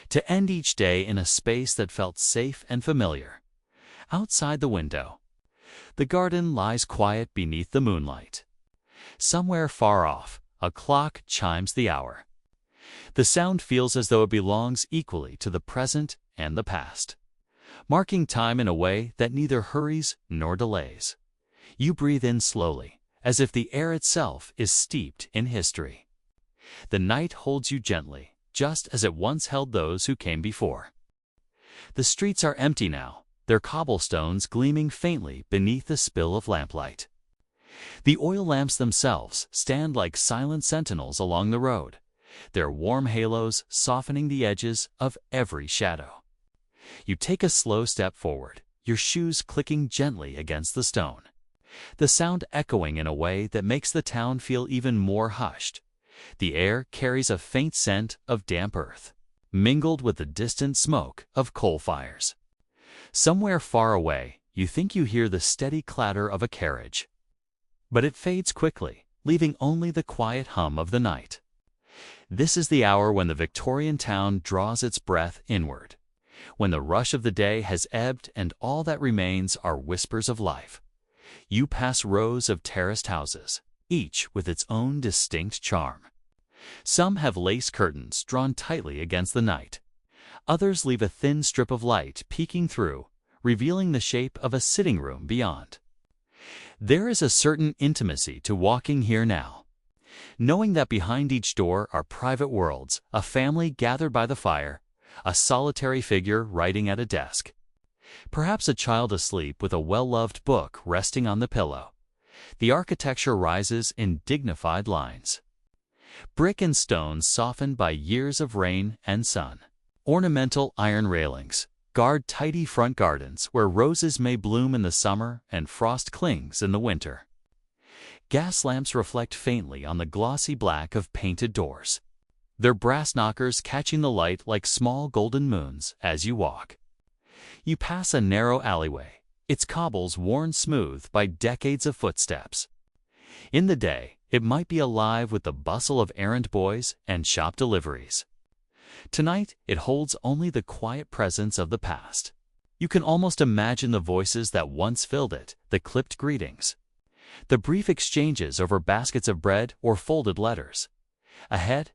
to end each day in a space that felt safe and familiar. Outside the window, the garden lies quiet beneath the moonlight. Somewhere far off, a clock chimes the hour. The sound feels as though it belongs equally to the present and the past, marking time in a way that neither hurries nor delays. You breathe in slowly, as if the air itself is steeped in history. The night holds you gently, just as it once held those who came before. The streets are empty now, their cobblestones gleaming faintly beneath the spill of lamplight. The oil lamps themselves stand like silent sentinels along the road, their warm halos softening the edges of every shadow. You take a slow step forward, your shoes clicking gently against the stone, the sound echoing in a way that makes the town feel even more hushed. The air carries a faint scent of damp earth, mingled with the distant smoke of coal fires. Somewhere far away, you think you hear the steady clatter of a carriage, but it fades quickly, leaving only the quiet hum of the night. This is the hour when the Victorian town draws its breath inward, when the rush of the day has ebbed and all that remains are whispers of life. You pass rows of terraced houses, each with its own distinct charm. Some have lace curtains drawn tightly against the night. Others leave a thin strip of light peeking through, revealing the shape of a sitting room beyond. There is a certain intimacy to walking here now, knowing that behind each door are private worlds, a family gathered by the fire, a solitary figure writing at a desk, perhaps a child asleep with a well-loved book resting on the pillow. The architecture rises in dignified lines, brick and stone softened by years of rain and sun. Ornamental iron railings guard tidy front gardens where roses may bloom in the summer and frost clings in the winter. Gas lamps reflect faintly on the glossy black of painted doors, their brass knockers catching the light like small golden moons as you walk. You pass a narrow alleyway, its cobbles worn smooth by decades of footsteps. In the day, it might be alive with the bustle of errand boys and shop deliveries. Tonight, it holds only the quiet presence of the past. You can almost imagine the voices that once filled it, the clipped greetings, the brief exchanges over baskets of bread or folded letters. Ahead,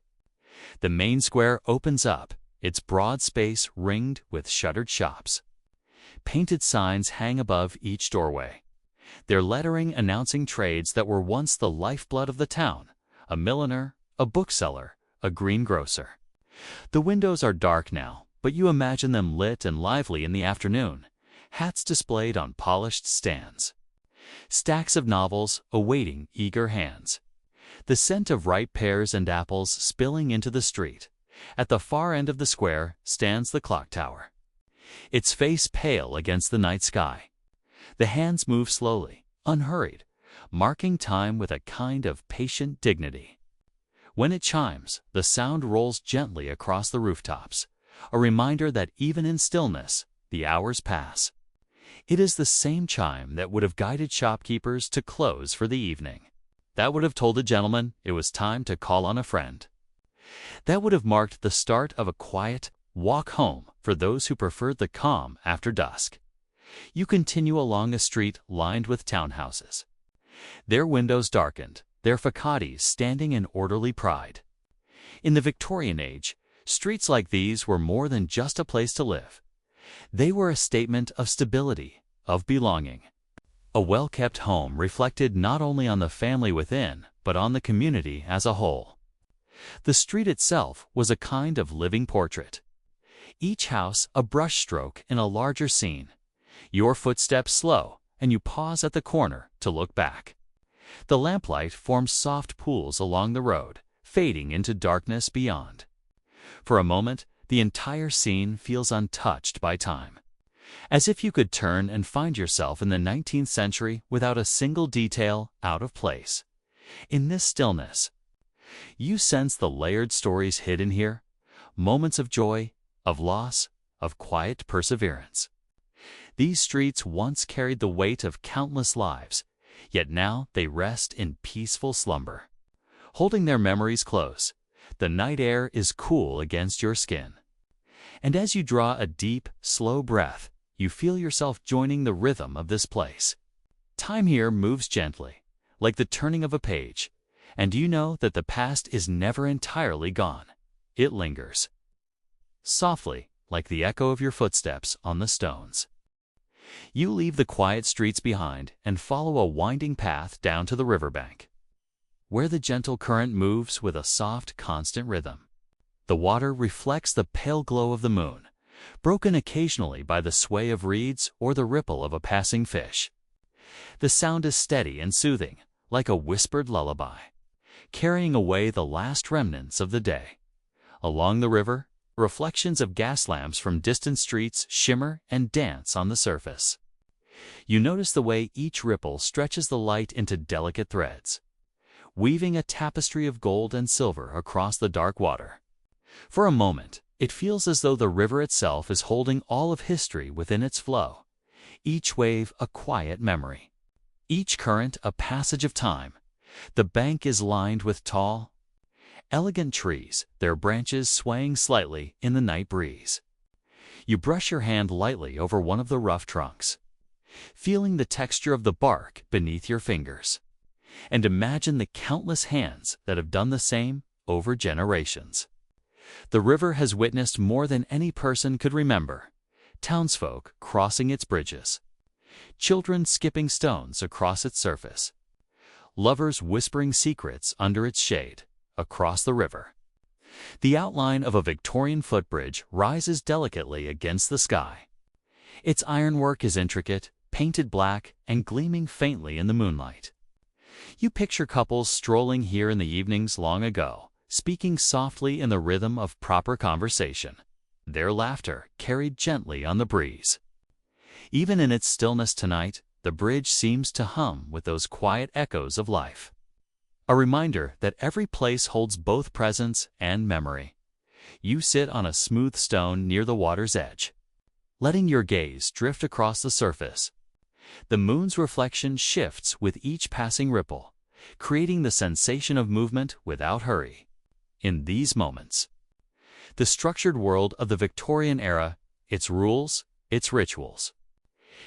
The main square opens up, its broad space ringed with shuttered shops. Painted signs hang above each doorway, their lettering announcing trades that were once the lifeblood of the town: a milliner, a bookseller, a greengrocer. The windows are dark now, but you imagine them lit and lively in the afternoon, hats displayed on polished stands. Stacks of novels awaiting eager hands. The scent of ripe pears and apples spilling into the street. At the far end of the square stands the clock tower, its face pale against the night sky. The hands move slowly, unhurried, marking time with a kind of patient dignity. When it chimes, the sound rolls gently across the rooftops, a reminder that even in stillness, the hours pass. It is the same chime that would have guided shopkeepers to close for the evening. That would have told a gentleman it was time to call on a friend. That would have marked the start of a quiet walk home for those who preferred the calm after dusk. You continue along a street lined with townhouses, their windows darkened, their facades standing in orderly pride. In the Victorian age, streets like these were more than just a place to live. They were a statement of stability, of belonging. A well-kept home reflected not only on the family within, but on the community as a whole. The street itself was a kind of living portrait, each house a brushstroke in a larger scene. Your footsteps slow, and you pause at the corner to look back. The lamplight forms soft pools along the road, fading into darkness beyond. For a moment, the entire scene feels untouched by time, as if you could turn and find yourself in the 19th century without a single detail out of place. In this stillness, you sense the layered stories hidden here, moments of joy, of loss, of quiet perseverance. These streets once carried the weight of countless lives, yet now they rest in peaceful slumber. Holding their memories close, the night air is cool against your skin. And as you draw a deep, slow breath, you feel yourself joining the rhythm of this place. Time here moves gently, like the turning of a page, and you know that the past is never entirely gone. It lingers, softly, like the echo of your footsteps on the stones. You leave the quiet streets behind and follow a winding path down to the riverbank, where the gentle current moves with a soft, constant rhythm. The water reflects the pale glow of the moon, broken occasionally by the sway of reeds or the ripple of a passing fish. The sound is steady and soothing, like a whispered lullaby, carrying away the last remnants of the day. Along the river, reflections of gas lamps from distant streets shimmer and dance on the surface. You notice the way each ripple stretches the light into delicate threads, weaving a tapestry of gold and silver across the dark water. For a moment, it feels as though the river itself is holding all of history within its flow, each wave a quiet memory, each current a passage of time. The bank is lined with tall, elegant trees, their branches swaying slightly in the night breeze. You brush your hand lightly over one of the rough trunks, feeling the texture of the bark beneath your fingers, and imagine the countless hands that have done the same over generations. The river has witnessed more than any person could remember: townsfolk crossing its bridges, children skipping stones across its surface, lovers whispering secrets under its shade. Across the river, the outline of a Victorian footbridge rises delicately against the sky. Its ironwork is intricate, painted black, and gleaming faintly in the moonlight. You picture couples strolling here in the evenings long ago, speaking softly in the rhythm of proper conversation, their laughter carried gently on the breeze. Even in its stillness tonight, the bridge seems to hum with those quiet echoes of life. A reminder that every place holds both presence and memory. You sit on a smooth stone near the water's edge, letting your gaze drift across the surface. The moon's reflection shifts with each passing ripple, creating the sensation of movement without hurry. In these moments, the structured world of the Victorian era, its rules, its rituals,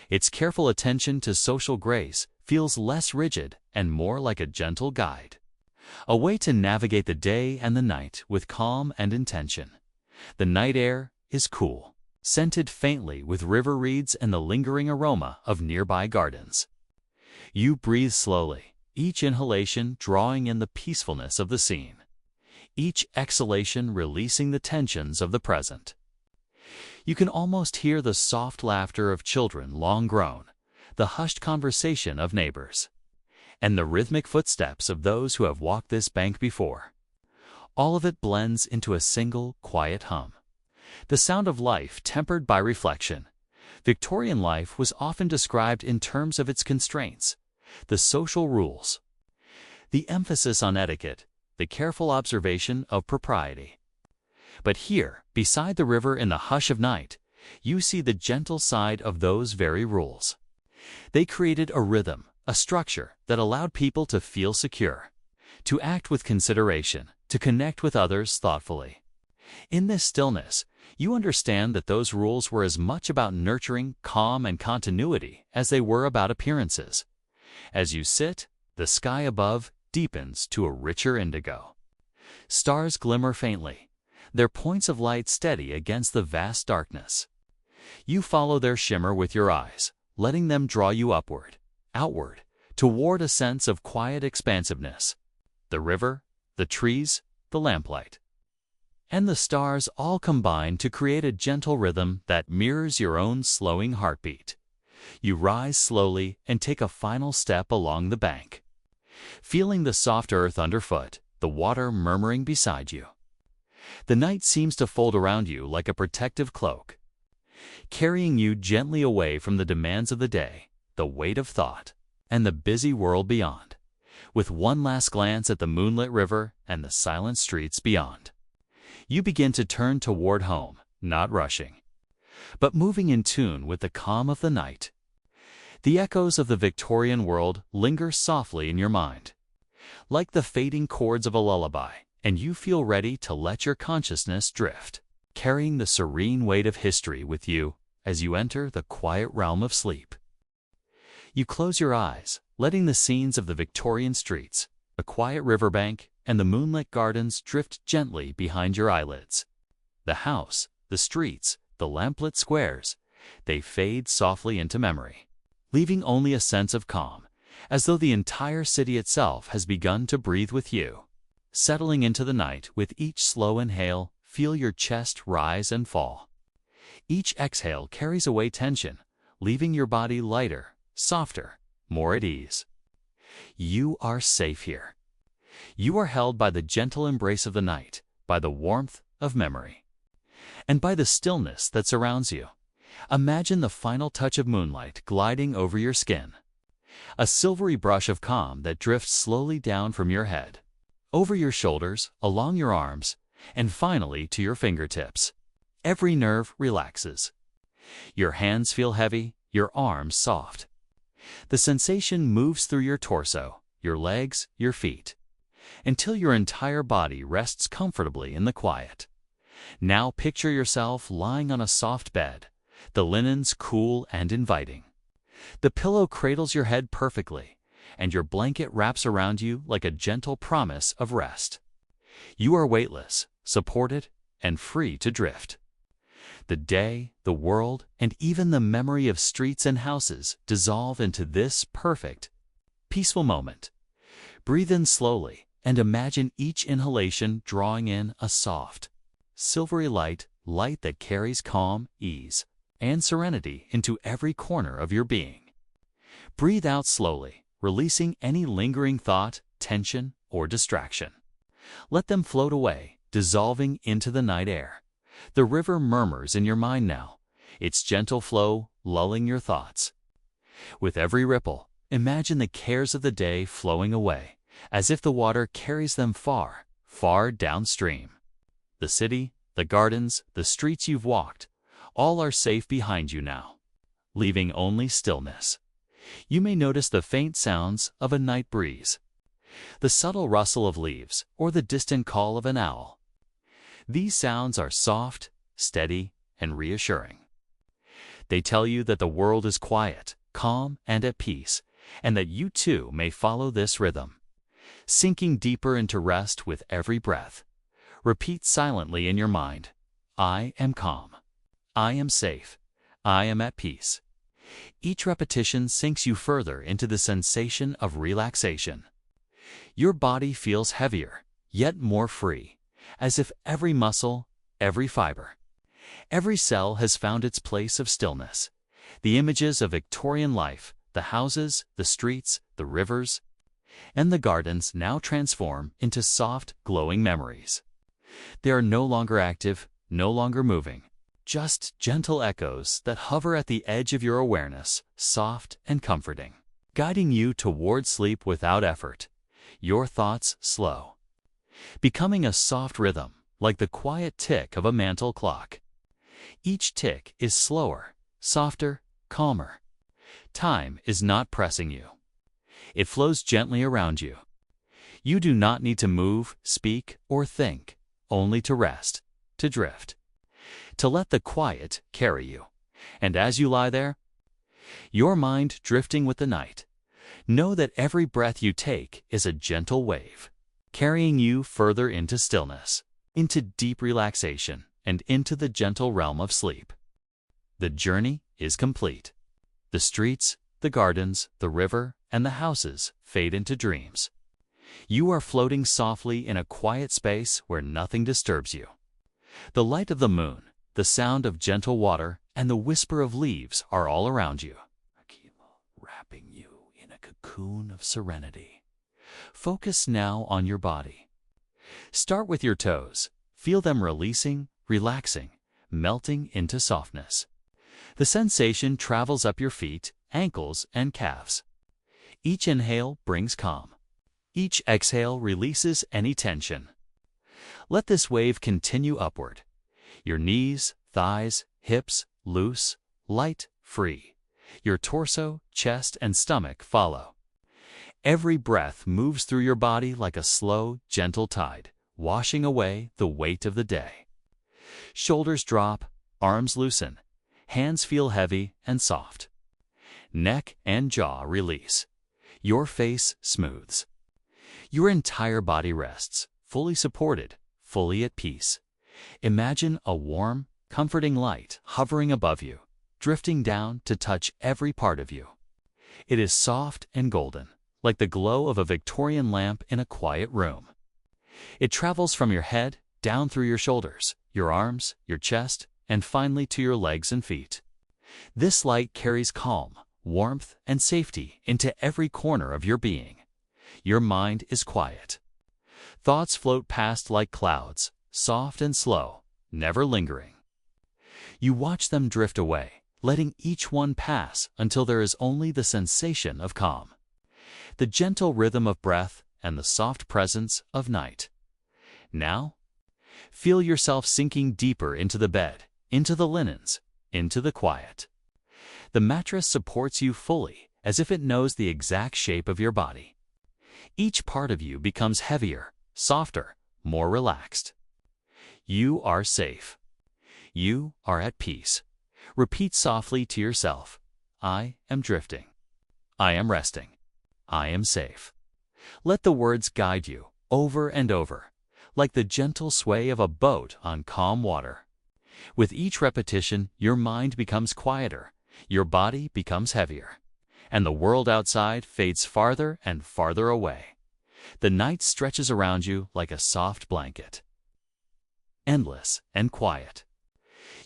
its careful attention to social grace feels less rigid and more like a gentle guide, a way to navigate the day and the night with calm and intention. The night air is cool, scented faintly with river reeds and the lingering aroma of nearby gardens. You breathe slowly, each inhalation drawing in the peacefulness of the scene, each exhalation releasing the tensions of the present. You can almost hear the soft laughter of children long grown, the hushed conversation of neighbors, and the rhythmic footsteps of those who have walked this bank before. All of it blends into a single, quiet hum. The sound of life tempered by reflection. Victorian life was often described in terms of its constraints, the social rules, the emphasis on etiquette, the careful observation of propriety. But here, beside the river in the hush of night, you see the gentle side of those very rules. They created a rhythm, a structure that allowed people to feel secure, to act with consideration, to connect with others thoughtfully. In this stillness, you understand that those rules were as much about nurturing calm and continuity as they were about appearances. As you sit, the sky above deepens to a richer indigo. Stars glimmer faintly, their points of light steady against the vast darkness. You follow their shimmer with your eyes, letting them draw you upward, outward, toward a sense of quiet expansiveness. The river, the trees, the lamplight, and the stars all combine to create a gentle rhythm that mirrors your own slowing heartbeat. You rise slowly and take a final step along the bank, feeling the soft earth underfoot, the water murmuring beside you. The night seems to fold around you like a protective cloak, carrying you gently away from the demands of the day, the weight of thought, and the busy world beyond. With one last glance at the moonlit river and the silent streets beyond, you begin to turn toward home, not rushing, but moving in tune with the calm of the night. The echoes of the Victorian world linger softly in your mind, like the fading chords of a lullaby, and you feel ready to let your consciousness drift, carrying the serene weight of history with you as you enter the quiet realm of sleep. You close your eyes, letting the scenes of the Victorian streets, a quiet riverbank, and the moonlit gardens drift gently behind your eyelids. The house, the streets, the lamplit squares, they fade softly into memory, leaving only a sense of calm, as though the entire city itself has begun to breathe with you. Settling into the night with each slow inhale, feel your chest rise and fall. Each exhale carries away tension, leaving your body lighter, softer, more at ease. You are safe here. You are held by the gentle embrace of the night, by the warmth of memory, and by the stillness that surrounds you. Imagine the final touch of moonlight gliding over your skin, a silvery brush of calm that drifts slowly down from your head, over your shoulders, along your arms, and finally to your fingertips. Every nerve relaxes. Your hands feel heavy, your arms soft. The sensation moves through your torso, your legs, your feet, until your entire body rests comfortably in the quiet. Now picture yourself lying on a soft bed, the linens cool and inviting. The pillow cradles your head perfectly, and your blanket wraps around you like a gentle promise of rest. You are weightless, supported, and free to drift. The day, the world, and even the memory of streets and houses dissolve into this perfect, peaceful moment. Breathe in slowly and imagine each inhalation drawing in a soft, silvery light that carries calm, ease, and serenity into every corner of your being. Breathe out slowly, releasing any lingering thought, tension, or distraction. Let them float away, dissolving into the night air. The river murmurs in your mind now, its gentle flow lulling your thoughts. With every ripple, imagine the cares of the day flowing away, as if the water carries them far, far downstream. The city, the gardens, the streets you've walked, all are safe behind you now, leaving only stillness. You may notice the faint sounds of a night breeze, the subtle rustle of leaves, or the distant call of an owl. These sounds are soft, steady, and reassuring. They tell you that the world is quiet, calm, and at peace, and that you too may follow this rhythm. sinking deeper into rest with every breath. Repeat silently in your mind, I am calm. I am safe. I am at peace. Each repetition sinks you further into the sensation of relaxation. Your body feels heavier, yet more free, as if every muscle, every fiber, every cell has found its place of stillness. The images of Victorian life, the houses, the streets, the rivers, and the gardens now transform into soft, glowing memories. They are no longer active, no longer moving, just gentle echoes that hover at the edge of your awareness, soft and comforting, guiding you toward sleep without effort, your thoughts slow, becoming a soft rhythm like the quiet tick of a mantle clock. Each tick is slower, softer, calmer. Time is not pressing you. It flows gently around you. You do not need to move, speak, or think, only to rest, to drift, to let the quiet carry you. And as you lie there, your mind drifting with the night, know that every breath you take is a gentle wave, carrying you further into stillness, into deep relaxation, and into the gentle realm of sleep. The journey is complete. The streets, the gardens, the river, and the houses fade into dreams. You are floating softly in a quiet space where nothing disturbs you. The light of the moon, the sound of gentle water, and the whisper of leaves are all around you, wrapping you in a cocoon of serenity. Focus now on your body. Start with your toes. Feel them releasing, relaxing, melting into softness. The sensation travels up your feet, ankles, and calves. Each inhale brings calm. Each exhale releases any tension. Let this wave continue upward. Your knees, thighs, hips, loose, light, free. Your torso, chest, and stomach follow. Every breath moves through your body like a slow, gentle tide, washing away the weight of the day. Shoulders drop, arms loosen, hands feel heavy and soft. Neck and jaw release. Your face smooths. Your entire body rests, fully supported, fully at peace. Imagine a warm, comforting light hovering above you, drifting down to touch every part of you. It is soft and golden, like the glow of a Victorian lamp in a quiet room. It travels from your head, down through your shoulders, your arms, your chest, and finally to your legs and feet. This light carries calm, warmth, and safety into every corner of your being. Your mind is quiet. Thoughts float past like clouds, soft and slow, never lingering. You watch them drift away, letting each one pass until there is only the sensation of calm, the gentle rhythm of breath, and the soft presence of night. Now, feel yourself sinking deeper into the bed, into the linens, into the quiet. The mattress supports you fully, as if it knows the exact shape of your body. Each part of you becomes heavier, softer, more relaxed. You are safe. You are at peace. Repeat softly to yourself, I am drifting. I am resting. I am safe. Let the words guide you over and over, like the gentle sway of a boat on calm water. With each repetition, your mind becomes quieter, your body becomes heavier, and the world outside fades farther and farther away. The night stretches around you like a soft blanket, endless and quiet.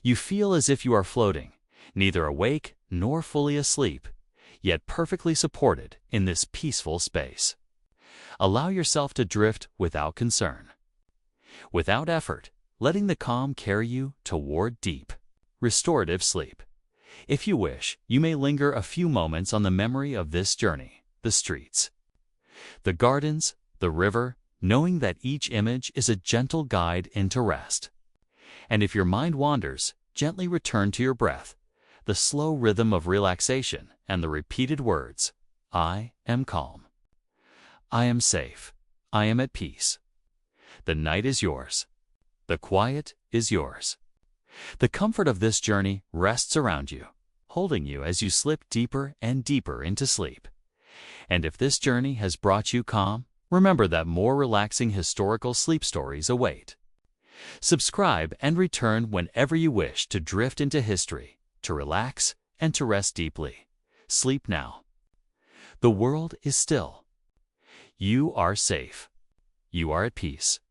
You feel as if you are floating, neither awake nor fully asleep, yet perfectly supported in this peaceful space. Allow yourself to drift without concern, without effort, letting the calm carry you toward deep, restorative sleep. If you wish, you may linger a few moments on the memory of this journey, the streets, the gardens, the river, knowing that each image is a gentle guide into rest. And if your mind wanders, gently return to your breath, the slow rhythm of relaxation, and the repeated words, I am calm. I am safe. I am at peace. The night is yours. The quiet is yours. The comfort of this journey rests around you, holding you as you slip deeper and deeper into sleep. And if this journey has brought you calm, Remember that more relaxing historical sleep stories await. Subscribe and return whenever you wish to drift into history, to relax, and to rest deeply. Sleep now. The world is still. You are safe. You are at peace.